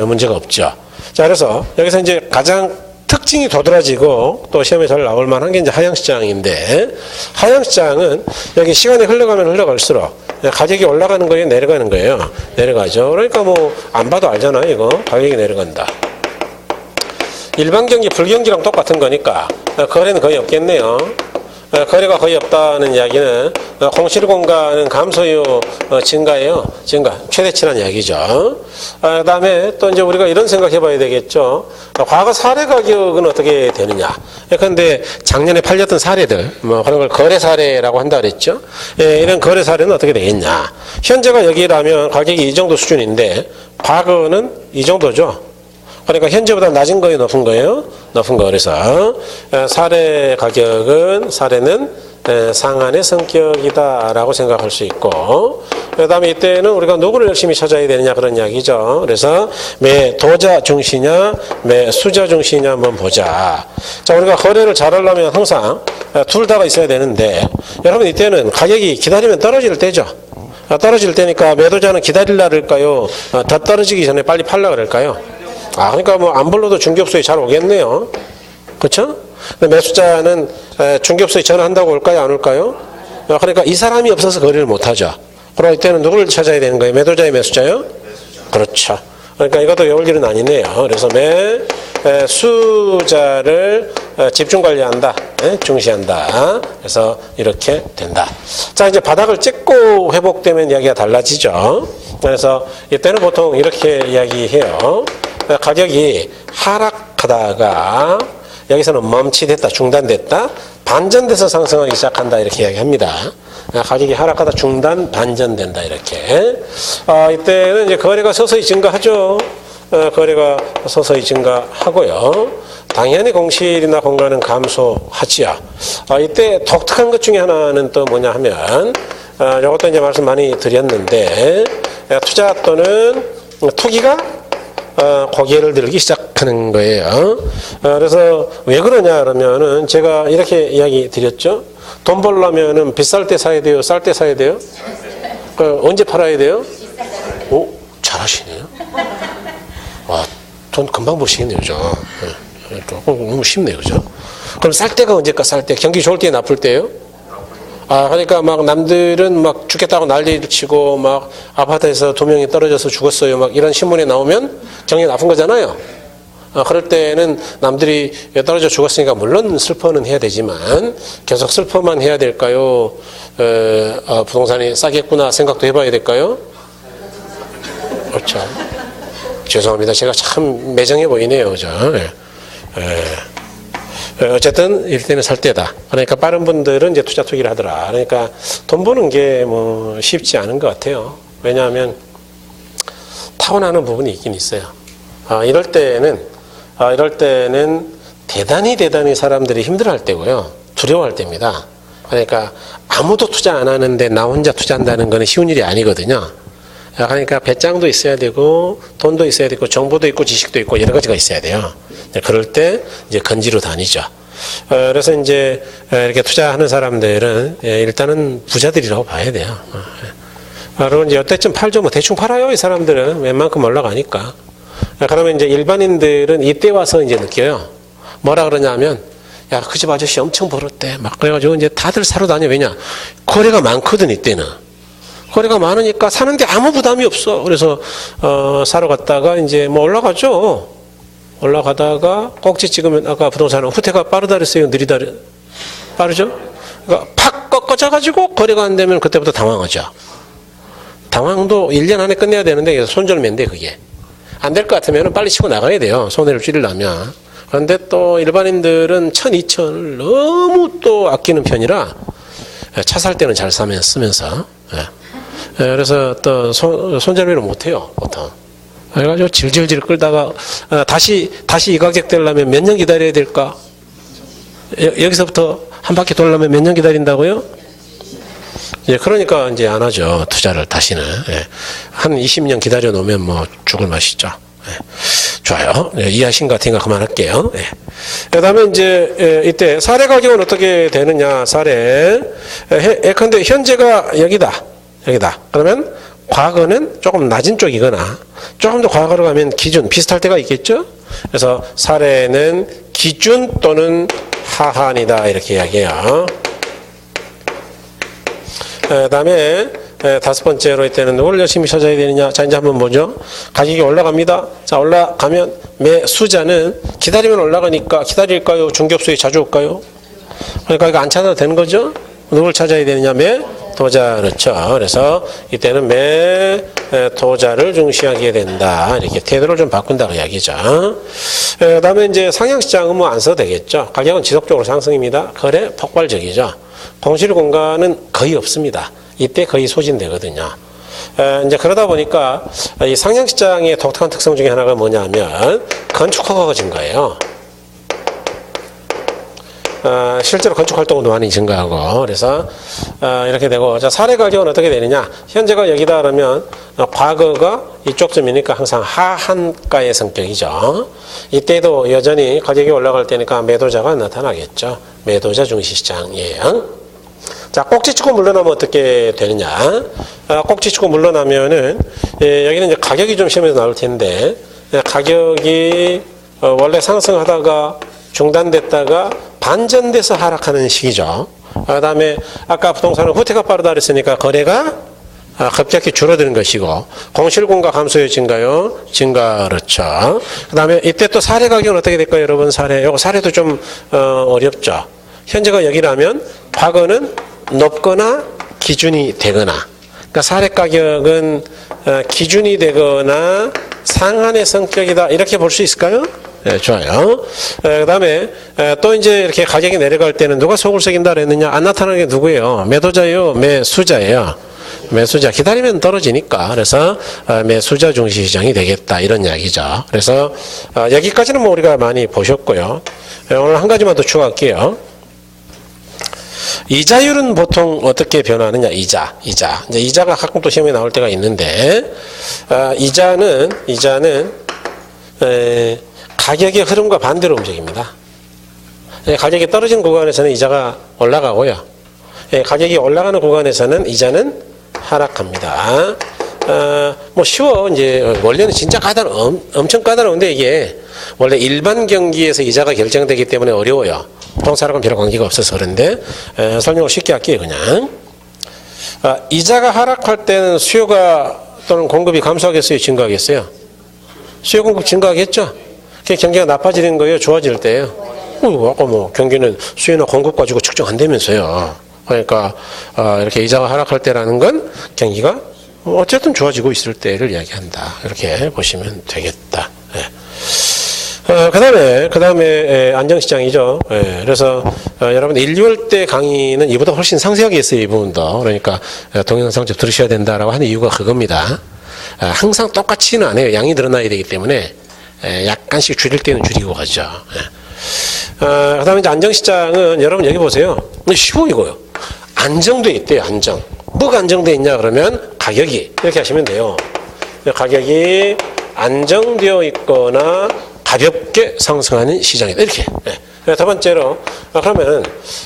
문제가 없죠. 자, 그래서 여기서 이제 가장 특징이 도드라지고 또 시험에 잘 나올 만한 게 이제 하향시장인데 하향시장은 여기 시간이 흘러가면 흘러갈수록 가격이 올라가는 거예요, 내려가는 거예요? 내려가죠. 그러니까 뭐 안 봐도 알잖아요. 이거 가격이 내려간다. 일반 경기, 불경기랑 똑같은 거니까 거래는 거의 없겠네요. 거래가 거의 없다는 이야기는 공실 공간은 감소요 증가예요. 증가. 최대치라는 이야기죠. 그 다음에 또 이제 우리가 이런 생각해 봐야 되겠죠. 과거 사례 가격은 어떻게 되느냐. 그런데 작년에 팔렸던 사례들, 뭐 그런 걸 거래 사례라고 한다 그랬죠. 이런 거래 사례는 어떻게 되겠냐. 현재가 여기라면 가격이 이 정도 수준인데 과거는 이 정도죠. 그러니까 현재보다 낮은 거예요, 높은 거예요? 높은 거. 그래서 사례 가격은 사례는 상한의 성격이다라고 생각할 수 있고 그 다음에 이때는 우리가 누구를 열심히 찾아야 되느냐 그런 이야기죠. 그래서 매도자 중시냐 매수자 중시냐 한번 보자. 자, 우리가 거래를 잘하려면 항상 둘 다가 있어야 되는데 여러분 이때는 가격이 기다리면 떨어질 때죠. 떨어질 때니까 매도자는 기다리려 그럴까요? 더 떨어지기 전에 빨리 팔라 그럴까요? 그러니까 뭐 안 불러도 중개업소에 잘 오겠네요. 그렇죠? 근데 매수자는 중개업소에 전화한다고 올까요? 안 올까요? 그러니까 이 사람이 없어서 거래를 못하죠. 그럴 때는 누구를 찾아야 되는 거예요? 매도자의 매수자요? 그렇죠. 그러니까 이것도 열기는 아니네요. 그래서 매수자를 집중 관리한다. 중시한다. 그래서 이렇게 된다. 자, 이제 바닥을 찍고 회복되면 이야기가 달라지죠. 그래서 이때는 보통 이렇게 이야기해요. 가격이 하락하다가 여기서는 멈칫했다, 중단됐다, 반전돼서 상승하기 시작한다 이렇게 이야기합니다. 가격이 하락하다 중단, 반전된다 이렇게. 이때는 이제 거래가 서서히 증가하죠. 거래가 서서히 증가하고요. 당연히 공실이나 공간은 감소하지요. 이때 독특한 것 중에 하나는 또 뭐냐 하면 이것도 이제 말씀 많이 드렸는데 투자 또는 투기가 고개를 들기 시작하는 거예요. 그래서 왜 그러냐 그러면은 제가 이렇게 이야기 드렸죠. 돈 벌려면은 비쌀 때 사야 돼요? 쌀 때 사야 돼요? 언제 팔아야 돼요? 오, 잘하시네요. 와, 돈 금방 버시겠네요, 그죠? 너무 쉽네요, 그죠? 그럼 쌀 때가 언제까? 쌀 때 경기 좋을 때 나쁠 때요? 그러니까 막 남들은 막 죽겠다고 난리를 치고 막 아파트에서 2명이 떨어져서 죽었어요. 막 이런 신문에 나오면 경기 나쁜 거잖아요. 그럴 때는 남들이 떨어져 죽었으니까 물론 슬퍼는 해야 되지만 계속 슬퍼만 해야 될까요? 부동산이 싸겠구나 생각도 해봐야 될까요? 그렇죠. 죄송합니다. 제가 참 매정해 보이네요. 그죠? 어쨌든 이럴 때는 살 때다. 그러니까 빠른 분들은 이제 투자 투기를 하더라. 그러니까 돈 버는 게 뭐 쉽지 않은 것 같아요. 왜냐하면 타고나는 부분이 있긴 있어요. 이럴 때는 대단히 사람들이 힘들어할 때고요. 두려워할 때입니다. 그러니까 아무도 투자 안 하는데 나 혼자 투자한다는 거는 쉬운 일이 아니거든요. 그러니까 배짱도 있어야 되고 돈도 있어야 되고 정보도 있고 지식도 있고 여러 가지가 있어야 돼요. 그럴 때 이제 건지로 다니죠. 그래서 이제 이렇게 투자하는 사람들은 일단은 부자들이라고 봐야 돼요. 그리고 이제 이때쯤 팔죠. 뭐 대충 팔아요. 이 사람들은 웬만큼 올라가니까. 그러면 이제 일반인들은 이때 와서 이제 느껴요. 뭐라 그러냐면, 야, 그 집 아저씨 엄청 벌었대. 막 그래가지고 이제 다들 사러 다녀. 왜냐? 거래가 많거든, 이때는. 거래가 많으니까 사는데 아무 부담이 없어. 그래서, 사러 갔다가 이제 뭐 올라가죠. 올라가다가 꼭지 찍으면 아까 부동산은 후퇴가 빠르다 그랬어요. 느리다 빠르죠? 그러니까 팍 꺾어져가지고 거래가 안 되면 그때부터 당황하죠. 당황도 1년 안에 끝내야 되는데 손절매인데 그게. 안 될 것 같으면 빨리 치고 나가야 돼요. 손해를 줄이려면. 그런데 또 일반인들은 1,000, 2,000을 너무 또 아끼는 편이라 차 살 때는 잘 쓰면서. 그래서 또 손절매를 못해요. 보통. 그래가지고 질질질 끌다가 다시 이 가격 되려면 몇 년 기다려야 될까? 여기서부터 한 바퀴 돌려면 몇 년 기다린다고요? 그러니까 이제 안 하죠. 투자를 다시는. 한 20년 기다려 놓으면 뭐 죽을 맛이죠. 좋아요. 이해하신 것 같으니까 그만할게요. 그 다음에 이제 이때 사례 가격은 어떻게 되느냐. 사례. 예컨대 현재가 여기다. 그러면 과거는 조금 낮은 쪽이거나 조금 더 과거로 가면 기준 비슷할 때가 있겠죠. 그래서 사례는 기준 또는 하한이다 이렇게 이야기해요. 그 다음에 다섯 번째로 이때는 누구를 열심히 찾아야 되느냐. 자, 이제 한번 보죠. 가격이 올라갑니다. 자, 올라가면 매수자는 기다리면 올라가니까 기다릴까요? 중개업소에 자주 올까요? 그러니까 이거 안 찾아도 되는 거죠. 누구를 찾아야 되느냐. 매도자. 그렇죠. 그래서 이때는 매도자를 중시하게 된다. 이렇게 태도를 좀 바꾼다고 이야기죠. 그 다음에 이제 상향시장은 뭐 안 써도 되겠죠. 가격은 지속적으로 상승입니다. 거래 폭발적이죠. 공실 공간은 거의 없습니다. 이때 거의 소진되거든요. 이제 그러다 보니까 이 상향시장의 독특한 특성 중에 하나가 뭐냐면 건축허가가 증가해요. 실제로 건축 활동도 많이 증가하고 그래서 이렇게 되고. 자, 사례 가격은 어떻게 되느냐. 현재가 여기다 그러면 과거가 이쪽쯤이니까 항상 하한가의 성격이죠. 이때도 여전히 가격이 올라갈 때니까 매도자가 나타나겠죠. 매도자 중시 시장이에요. 자, 꼭지 치고 물러나면 어떻게 되느냐. 꼭지 치고 물러나면은 여기는 이제 가격이 좀 시험에서 나올 텐데 가격이 원래 상승하다가 중단됐다가 반전돼서 하락하는 시기죠. 그 다음에 아까 부동산은 후퇴가 빠르다 그랬으니까 거래가 급격히 줄어드는 것이고 공실공가 감소해진가요? 증가. 그렇죠. 그 다음에 이때 또 사례 가격은 어떻게 될까요? 여러분 요거 사례도 좀 어렵죠. 현재가 여기라면 과거는 높거나 기준이 되거나, 그러니까 사례 가격은 기준이 되거나 상한의 성격이다 이렇게 볼 수 있을까요? 네, 좋아요. 그 다음에 또 이제 이렇게 가격이 내려갈 때는 누가 속을 새긴다 그랬느냐. 안 나타나는 게 누구예요? 매도자예요? 매수자예요? 매수자. 기다리면 떨어지니까. 그래서 매수자 중시 시장이 되겠다 이런 이야기죠. 그래서 여기까지는 뭐 우리가 많이 보셨고요. 오늘 한 가지만 더 추가할게요. 이자율은 보통 어떻게 변화하느냐. 이자. 이제 이자가 가끔 또 시험에 나올 때가 있는데 이자는 가격의 흐름과 반대로 움직입니다. 가격이 떨어지는 구간에서는 이자가 올라가고요. 가격이 올라가는 구간에서는 이자는 하락합니다. 뭐 쉬워. 이제 원래는 진짜 엄청 까다로운데 이게 원래 일반 경기에서 이자가 결정되기 때문에 어려워요. 부동산하고는 별 관계가 없어서 그런데 설명을 쉽게 할게요. 그냥 이자가 하락할 때는 수요가 또는 공급이 감소하겠어요? 증가하겠어요? 수요 공급 증가하겠죠? 그게 경기가 나빠지는 거예요? 좋아질 때예요? 아까 뭐 경기는 수요나 공급 가지고 측정 안 되면서요. 그러니까 이렇게 이자가 하락할 때라는 건 경기가 어쨌든 좋아지고 있을 때를 이야기한다. 이렇게 보시면 되겠다. 그다음에 안정시장이죠. 예, 그래서 여러분 1, 2월 때 강의는 이보다 훨씬 상세하게 했어요. 이 부분도. 그러니까 동영상 좀 들으셔야 된다라고 하는 이유가 그겁니다. 항상 똑같지는 않아요. 양이 늘어나야 되기 때문에 약간씩 줄일 때는 줄이고 가죠. 그다음에 이제 안정시장은 여러분 여기 보세요. 쉬워 이거요. 안정돼 있대요. 안정. 뭐가 안정돼 있냐 그러면 가격이 이렇게 하시면 돼요. 가격이 안정되어 있거나 가볍게 상승하는 시장이다. 이렇게. 두 번째로 그러면은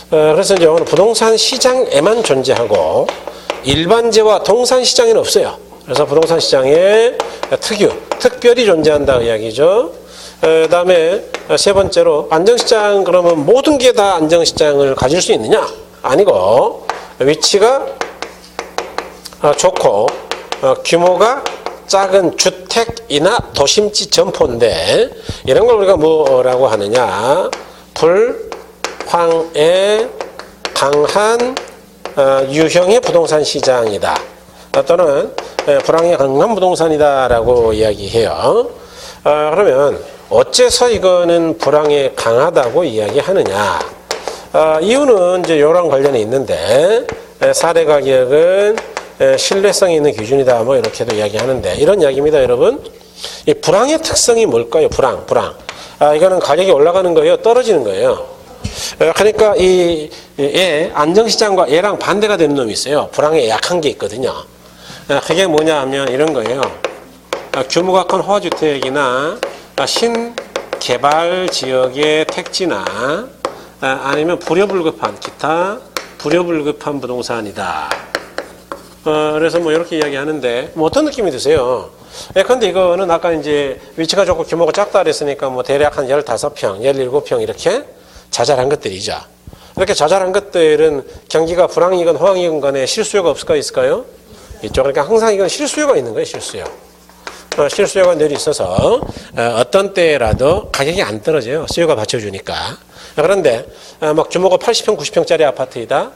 그래서 이제 오늘 부동산 시장에만 존재하고 일반재와 동산 시장에는 없어요. 그래서 부동산 시장에 특별히 존재한다 이야기죠. 그다음에 세 번째로 안정시장 그러면 모든 게 다 안정시장을 가질 수 있느냐? 아니고 위치가 좋고 규모가 작은 주택이나 도심지 점포인데 이런 걸 우리가 뭐라고 하느냐? 불황에 강한 유형의 부동산 시장이다. 또는 불황에 강한 부동산이다라고 이야기해요. 그러면 어째서 이거는 불황에 강하다고 이야기하느냐? 이유는 이제 요랑 관련이 있는데 사례 가격은 신뢰성이 있는 기준이다. 뭐 이렇게도 이야기하는데 이런 이야기입니다, 여러분. 이 불황의 특성이 뭘까요? 불황. 이거는 가격이 올라가는 거예요, 떨어지는 거예요. 그러니까 안정시장과 얘랑 반대가 되는 놈이 있어요. 불황에 약한 게 있거든요. 그게 뭐냐 하면 이런 거예요. 규모가 큰 호화주택이나 신개발 지역의 택지나 아니면 기타 불효불급한 부동산이다. 그래서 뭐 이렇게 이야기하는데 뭐 어떤 느낌이 드세요? 근데 이거는 아까 이제 위치가 좋고 규모가 작다 그랬으니까 뭐 대략 한 15평, 17평 이렇게 자잘한 것들이죠. 이렇게 자잘한 것들은 경기가 불황이건 호황이건 간에 실수요가 없을까 있을까요? 있죠. 그러니까 항상 이건 실수요가 있는 거예요, 실수요. 실수요가 늘 있어서 어떤 때라도 가격이 안 떨어져요. 수요가 받쳐주니까. 그런데 막 규모가 80평, 90평짜리 아파트이다.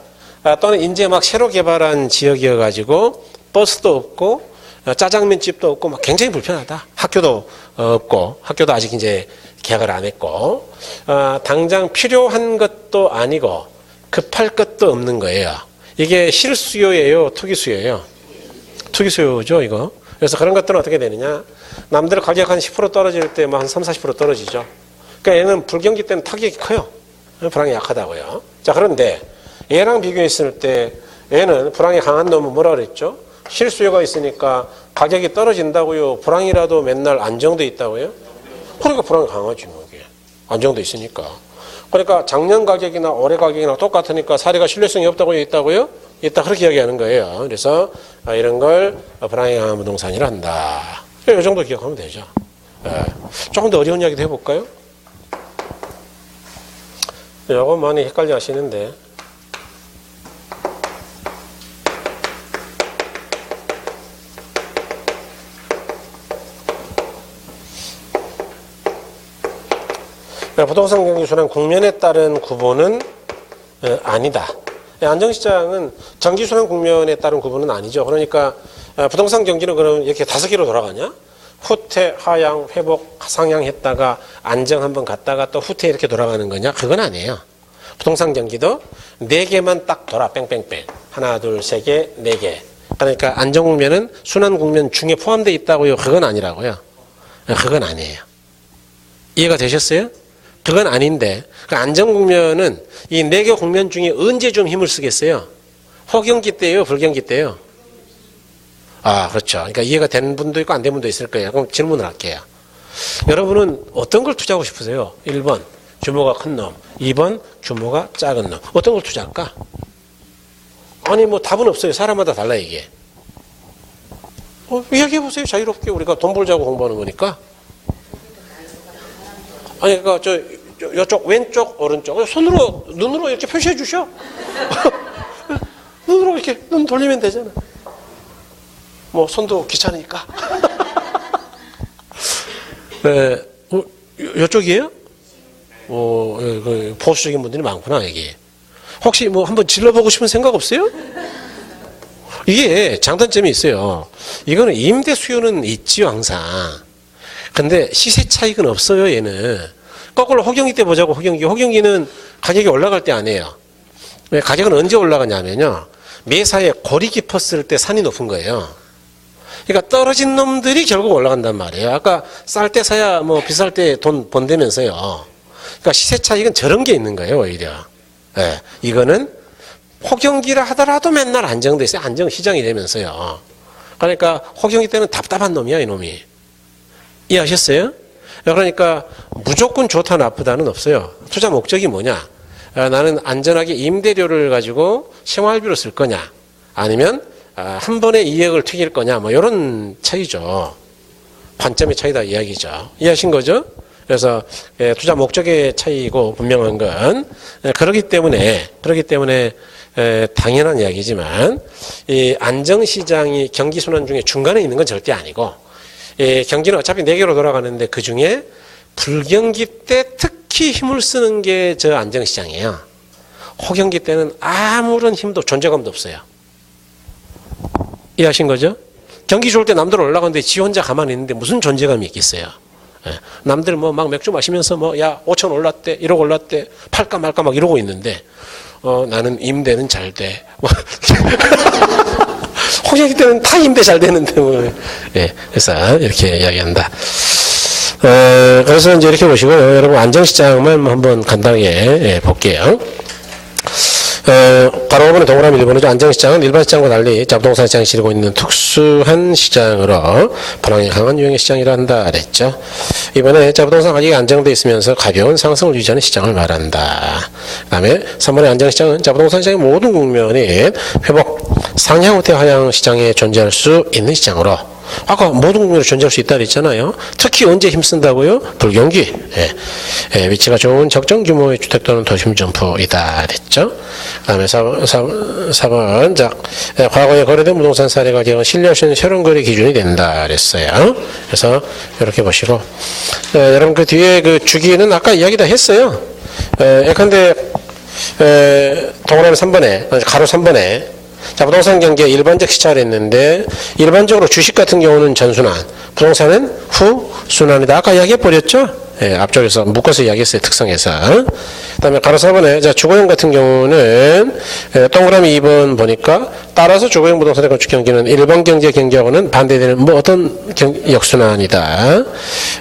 또는 이제 막 새로 개발한 지역이어가지고 버스도 없고 짜장면집도 없고 막 굉장히 불편하다. 학교도 없고 학교도 아직 이제 개학을 안 했고 당장 필요한 것도 아니고 급할 것도 없는 거예요. 이게 실수요예요, 투기수요예요? 투기수요죠, 이거. 그래서 그런 것들은 어떻게 되느냐? 남들 가격 한 10% 떨어질 때 뭐 한 3, 40% 떨어지죠. 그러니까 얘는 불경기 때는 타격이 커요. 불황이 약하다고요. 자, 그런데 얘랑 비교했을 때 얘는 불황이 강한 놈은 뭐라 그랬죠? 실수요가 있으니까 가격이 떨어진다고요. 불황이라도 맨날 안정돼 있다고요? 그러니까 불황이 강하지 뭐 이게. 안정돼 있으니까. 그러니까 작년 가격이나 올해 가격이나 똑같으니까 사례가 신뢰성이 없다고 있다고요? 있다 그렇게 이야기하는 거예요. 그래서 이런 걸 불황에 강한 부동산이라 한다. 이 정도 기억하면 되죠. 조금 더 어려운 이야기도 해볼까요? 이거 많이 헷갈려 하시는데 부동산 경기 순환 국면에 따른 구분은 아니다. 안정시장은 경기순환 국면에 따른 구분은 아니죠. 그러니까 부동산 경기는 그럼 이렇게 5개로 돌아가냐? 후퇴, 하향, 회복, 상향했다가 안정 한번 갔다가 또 후퇴 이렇게 돌아가는 거냐? 그건 아니에요. 부동산 경기도 4개만 딱 돌아 뺑뺑뺑. 하나, 둘, 세 개, 4개. 그러니까 안정 국면은 순환 국면 중에 포함되어 있다고요? 그건 아니라고요. 그건 아니에요. 이해가 되셨어요? 그건 아닌데 그 안정 국면은 이 4개 국면 중에 언제 좀 힘을 쓰겠어요? 호경기 때예요? 불경기 때예요? 그렇죠. 그러니까 이해가 되는 분도 있고 안 되는 분도 있을 거예요. 그럼 질문을 할게요. 여러분은 어떤 걸 투자하고 싶으세요? 1번 규모가 큰 놈, 2번 규모가 작은 놈. 어떤 걸 투자할까? 아니 뭐 답은 없어요. 사람마다 달라 이게. 이야기해보세요. 자유롭게. 우리가 돈 벌자고 공부하는 거니까. 아니 그러니까 이쪽 왼쪽 오른쪽 손으로 눈으로 이렇게 표시해 주셔. 눈으로 이렇게 눈 돌리면 되잖아. 뭐 손도 귀찮으니까. 네, 이쪽이에요? 보수적인 분들이 많구나 여기. 혹시 뭐 한번 질러보고 싶은 생각 없어요? 이게 장단점이 있어요. 이거는 임대 수요는 있지요 항상. 근데 시세 차익은 없어요, 얘는. 거꾸로 호경기 때 보자고, 호경기는 가격이 올라갈 때 아니에요. 왜 가격은 언제 올라가냐면요. 매사에 골이 깊었을 때 산이 높은 거예요. 그러니까 떨어진 놈들이 결국 올라간단 말이에요. 아까 쌀 때 사야 뭐 비쌀 때 돈 번대면서요. 그러니까 시세 차익은 저런 게 있는 거예요, 오히려. 예, 이거는 호경기라 하더라도 맨날 안정돼 있어요. 안정 시장이 되면서요. 그러니까 호경기 때는 답답한 놈이야, 이놈이. 이해하셨어요? 그러니까 무조건 좋다 나쁘다는 없어요. 투자 목적이 뭐냐? 나는 안전하게 임대료를 가지고 생활비로 쓸 거냐? 아니면 한 번에 이익을 튀길 거냐? 뭐 이런 차이죠. 관점의 차이다 이야기죠. 이해하신 거죠? 그래서 투자 목적의 차이고 분명한 건 그렇기 때문에 당연한 이야기지만 이 안정시장이 경기순환 중에 중간에 있는 건 절대 아니고 경기는 어차피 4개로 돌아가는데 그중에 불경기 때 특히 힘을 쓰는 게 저 안정시장이에요. 호경기 때는 아무런 힘도 존재감도 없어요. 이해하신 거죠? 경기 좋을 때 남들 올라가는데 지 혼자 가만히 있는데 무슨 존재감이 있겠어요? 남들 뭐 막 맥주 마시면서 뭐 야 5천 올랐대 1억 올랐대 팔까 말까 막 이러고 있는데 나는 임대는 잘 돼. 호경기 때는 다 임대 잘 되는데 뭐. 예, 그래서 이렇게 이야기한다. 그래서 이제 이렇게 보시고요. 여러분 안정시장만 한번 간단하게 볼게요. 바로 5번의 동그라미 1번이죠. 안정시장은 일반 시장과 달리 부동산 시장이 지르고 있는 특수한 시장으로 불황이 강한 유형의 시장이라 한다 그랬죠. 이번에 부동산 가격이 안정되어 있으면서 가벼운 상승을 유지하는 시장을 말한다. 그 다음에 3번의 안정시장은 부동산 시장의 모든 국면인 회복 상향 후퇴 하향 시장에 존재할 수 있는 시장으로 아까 모든 국면으로 존재할 수 있다 그랬잖아요. 특히 언제 힘쓴다고요? 불경기. 위치가 좋은 적정 규모의 주택 또는 도심 점포이다 그랬죠. 그 다음에 4번. 자, 과거에 거래된 부동산 사례 가격은 신뢰할 수 있는 새로운 거래 기준이 된다 그랬어요. 그래서 이렇게 보시고 여러분 그 뒤에 그 주기는 아까 이야기 다 했어요. 예컨대 동그라미 3번에 가로 3번에 부동산 경기에 일반적 시차를 했는데 일반적으로 주식 같은 경우는 전순환, 부동산은 후순환이다. 아까 이야기해버렸죠? 앞쪽에서 묶어서 이야기했어요. 특성에서. 그 다음에 가로 4번에 주거용 같은 경우는 동그라미 2번 보니까 따라서 주거용 부동산의 건축 경기는 일반 경제 경기하고는 반대되는 뭐 어떤 역순환이다.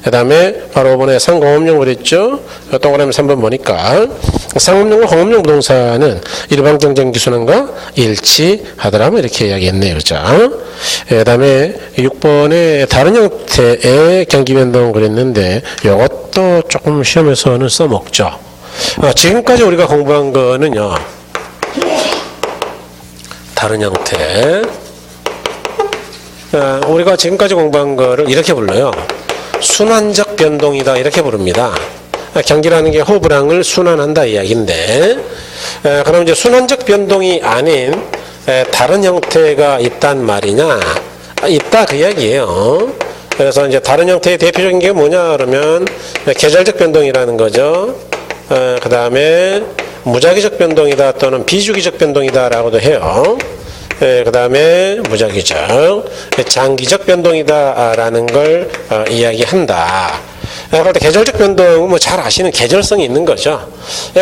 그 다음에 바로 5번에 상공업용 그랬죠? 동그라미 3번 보니까 상업용과 공업용 부동산은 일반 경제 순환과 일치하더라면 이렇게 이야기했네요. 그렇죠? 그 다음에 6번에 다른 형태의 경기 변동 그랬는데 이것도 조금 시험에서는 써먹죠. 지금까지 우리가 공부한 거는요. 다른 형태. 우리가 지금까지 공부한 거를 이렇게 불러요. 순환적 변동이다 이렇게 부릅니다. 경기라는 게 호불항을 순환한다 이야기인데 그럼 이제 순환적 변동이 아닌 다른 형태가 있단 말이냐? 있다 그 이야기예요. 그래서 이제 다른 형태의 대표적인 게 뭐냐 그러면 계절적 변동이라는 거죠. 그 다음에 무작위적 변동이다 또는 비주기적 변동이다라고도 해요. 그 다음에 무작위적, 장기적 변동이다라는 걸 이야기한다. 그럴 때 계절적 변동은 뭐 잘 아시는 계절성이 있는 거죠.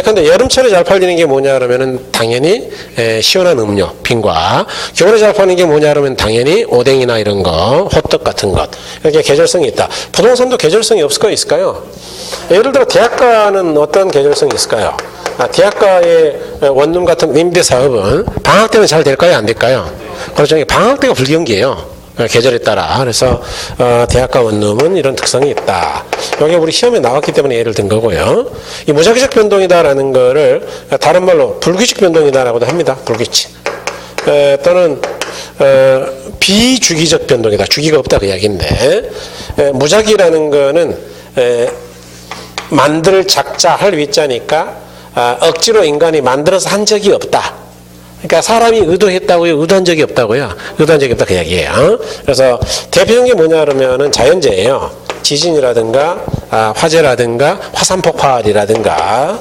근데 여름철에 잘 팔리는 게 뭐냐 그러면은 당연히 시원한 음료, 빙과. 겨울에 잘 파는 게 뭐냐 그러면 당연히 오뎅이나 이런 거, 호떡 같은 것. 이렇게 계절성이 있다. 부동산도 계절성이 있을까요? 예를 들어 대학가는 어떤 계절성이 있을까요? 대학가의 원룸 같은 임대 사업은 방학 때는 잘 될까요? 안 될까요? 그렇죠. 방학 때가 불경기예요. 계절에 따라. 그래서 대학가 원룸은 이런 특성이 있다. 여기 우리 시험에 나왔기 때문에 예를 든 거고요. 이 무작위적 변동이다라는 거를 다른 말로 불규칙 변동이다라고도 합니다. 불규칙. 또는 비주기적 변동이다. 주기가 없다 그 이야기인데 무작위라는 거는 만들 작자 할 위자니까 억지로 인간이 만들어서 한 적이 없다. 그러니까 사람이 의도했다고요? 의도한 적이 없다고요? 의도한 적이 없다 그 이야기예요. 그래서 대표적인 게 뭐냐 그러면은 자연재해예요. 지진이라든가 화재라든가 화산 폭발이라든가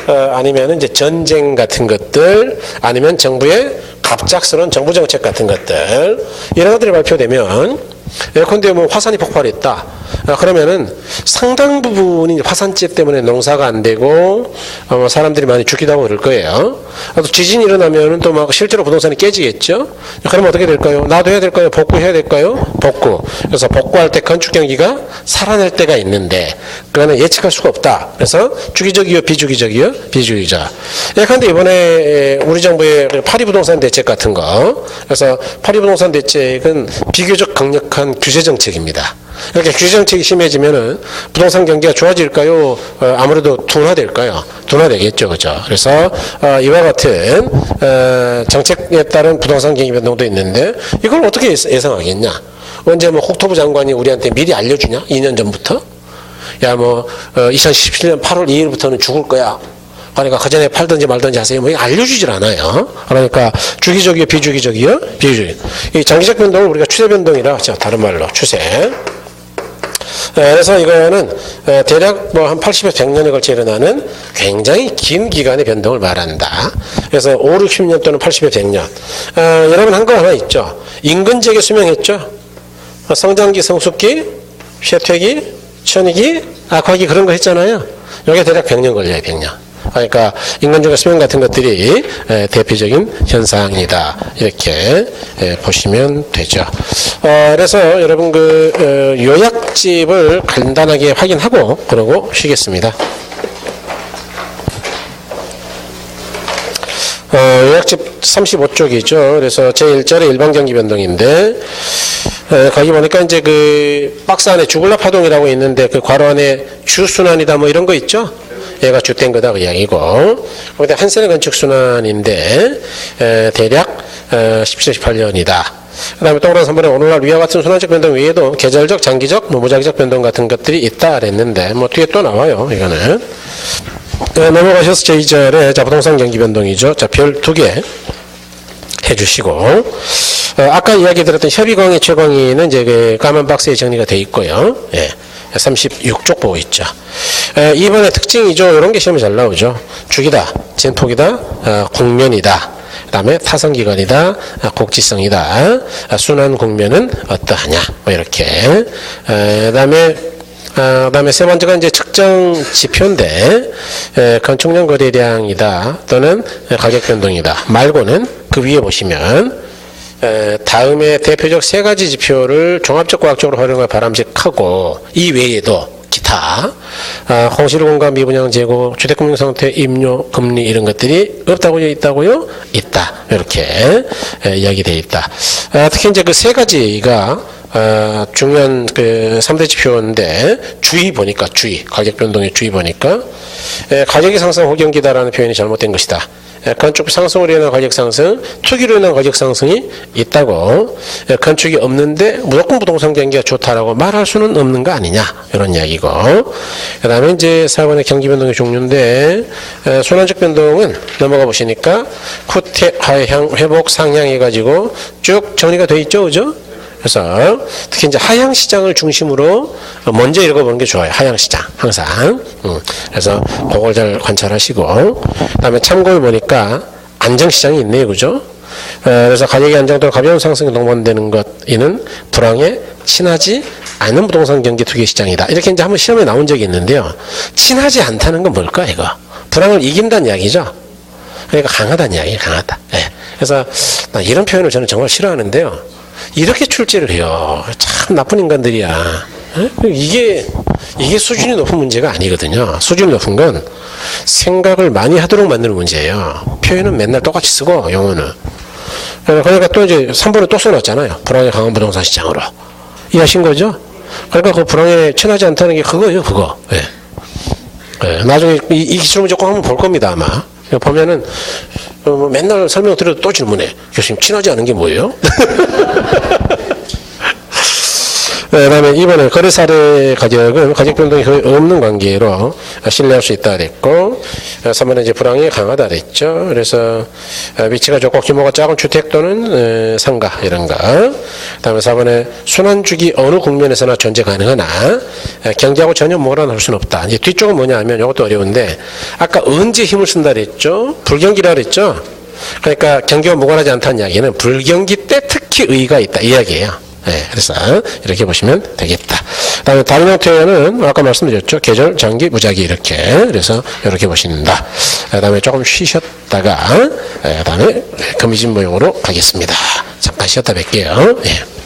아니면은 이제 전쟁 같은 것들 아니면 정부의 갑작스러운 정부 정책 같은 것들 이런 것들이 발표되면 예컨대 뭐 화산이 폭발했다. 그러면은 상당 부분이 화산재 때문에 농사가 안 되고 사람들이 많이 죽기도 하고 그럴 거예요. 또 지진이 일어나면은 또 막 실제로 부동산이 깨지겠죠. 그러면 어떻게 될까요? 놔둬야 될까요? 복구해야 될까요? 복구. 그래서 복구할 때 건축 경기가 살아날 때가 있는데 그거는 예측할 수가 없다. 그래서 주기적이요, 비주기적이요, 비주기적. 예컨대 이번에 우리 정부의 파리 부동산 대책 같은 거. 그래서 파리 부동산 대책은 비교적 강력한 규제 정책입니다. 이렇게 규제 정책이 심해지면은 부동산 경기가 좋아질까요? 아무래도 둔화될까요? 둔화되겠죠, 그죠? 그래서 이와 같은 정책에 따른 부동산 경기 변동도 있는데 이걸 어떻게 예상하겠냐? 언제 뭐 국토부 장관이 우리한테 미리 알려주냐? 2년 전부터? 야, 뭐 2017년 8월 2일부터는 죽을 거야. 그러니까 그 전에 팔든지 말든지 하세요. 뭐 알려주질 않아요. 그러니까 주기적이요, 비주기적이요, 비주기. 이 장기적 변동을 우리가 추세 변동이라 하죠. 다른 말로 추세. 그래서 이거는 대략 뭐 한 80에서 100년에 걸쳐 일어나는 굉장히 긴 기간의 변동을 말한다. 그래서 5, 60년 또는 80에서 100년. 여러분 한 거 하나 있죠. 인근지역에 수명했죠. 성장기, 성숙기, 쇠퇴기, 천이기, 악화기 그런 거 했잖아요. 여기에 대략 100년 걸려요. 100년. 그러니까 인간중의 수명 같은 것들이 대표적인 현상이다. 이렇게 보시면 되죠. 그래서 여러분 그 요약집을 간단하게 확인하고 그러고 쉬겠습니다. 요약집 35쪽이죠. 그래서 제1절의 일방경기 변동인데 거기 보니까 이제 그 박스 안에 주글라 파동이라고 있는데 그 괄호 안에 주순환이다 뭐 이런 거 있죠. 얘가 주된 거다 그 이야기고 거기다 한세대 건축 순환인데 대략 17, 18년이다. 그 다음에 동그란 3번에 오늘날 위와 같은 순환적 변동 외에도 계절적, 장기적, 뭐 무작위적 변동 같은 것들이 있다 그랬는데 뭐 뒤에 또 나와요. 이거는 넘어가셔서 제2절에 자 부동산 경기 변동이죠. 자 별 2개 해주시고 아까 이야기 드렸던 협의광의 최광희는 이제 그 까만 박스에 정리가 돼 있고요. 예. 36쪽 보고 있죠. 2번의 특징이죠. 이런 게 시험에 잘 나오죠. 주기다, 진폭이다, 국면이다. 그 다음에 타성기관이다, 곡지성이다. 순환 국면은 어떠하냐. 뭐 이렇게. 그 다음에 세 번째가 이제 측정 지표인데, 건축량 거래량이다. 또는 가격 변동이다. 말고는 그 위에 보시면, 다음에 대표적 세 가지 지표를 종합적 과학적으로 활용할 바람직하고 이 외에도 기타 공실 공간 미분양 재고 주택금융 상태 임료 금리 이런 것들이 없다고요 있다고요 있다 이렇게 이야기되어 있다. 특히 이제 그 세 가지가 중요한 그 3대 지표인데 주의 보니까 주의 가격 변동의 주의 보니까 가격이 상승 호경기다라는 표현이 잘못된 것이다. 건축 상승으로 인한 가격 상승, 투기로 인한 가격 상승이 있다고 건축이 없는데 무조건 부동산 경기가 좋다라고 말할 수는 없는 거 아니냐 이런 이야기고 그 다음에 이제 4번의 경기 변동의 종류인데 순환적 변동은 넘어가 보시니까 후퇴, 하향, 회복, 상향 해가지고 쭉 정리가 돼 있죠 그죠? 그래서 특히 이제 하향 시장을 중심으로 먼저 읽어보는 게 좋아요. 하향 시장 항상. 그래서 그걸 잘 관찰하시고 그다음에 참고해 보니까 안정 시장이 있네요, 그죠? 그래서 가격이 안정되고 가벼운 상승이 동반되는 것 이는 불황에 친하지 않은 부동산 경기 투기 시장이다. 이렇게 이제 한번 시험에 나온 적이 있는데요. 친하지 않다는 건 뭘까 이거? 불황을 이긴다는 이야기죠. 그러니까 강하다는 이야기예요, 강하다. 네. 그래서 이런 표현을 저는 정말 싫어하는데요. 이렇게 출제를 해요. 참 나쁜 인간들이야. 이게 수준이 높은 문제가 아니거든요. 수준이 높은 건 생각을 많이 하도록 만드는 문제예요. 표현은 맨날 똑같이 쓰고 용어는. 그러니까 또 이제 3번에 또 써놨잖아요. 불황에 강한 부동산 시장으로. 이해하신 거죠? 그러니까 그 불황에 친하지 않다는 게 그거예요, 그거. 네. 네. 나중에 이 기출 문제 꼭 한번 볼 겁니다, 아마. 보면은 맨날 설명 드려도 또 질문해. 교수님 친하지 않은 게 뭐예요? 네, 그다음에 이번에 거래 사례 가격은 가격 변동이 거의 없는 관계로 신뢰할 수 있다 그랬고 3번에 이제 불황이 강하다 그랬죠. 그래서 위치가 좋고 규모가 작은 주택 또는 상가 이런 거. 그다음에 4번에 순환주기 어느 국면에서나 존재 가능하나 경기하고 전혀 무관할 수는 없다. 이제 뒤쪽은 뭐냐 하면 이것도 어려운데 아까 언제 힘을 쓴다 그랬죠. 불경기라 그랬죠. 그러니까 경기와 무관하지 않다는 이야기는 불경기 때 특히 의의가 있다 이 이야기예요. 그래서 이렇게 보시면 되겠다. 그다음에 다른 형태는 아까 말씀드렸죠. 계절, 장기, 무작위 이렇게. 그래서 이렇게 보신다. 그다음에 조금 쉬셨다가 그다음에 거미줄 모형으로 가겠습니다. 잠깐 쉬었다 뵐게요. 예.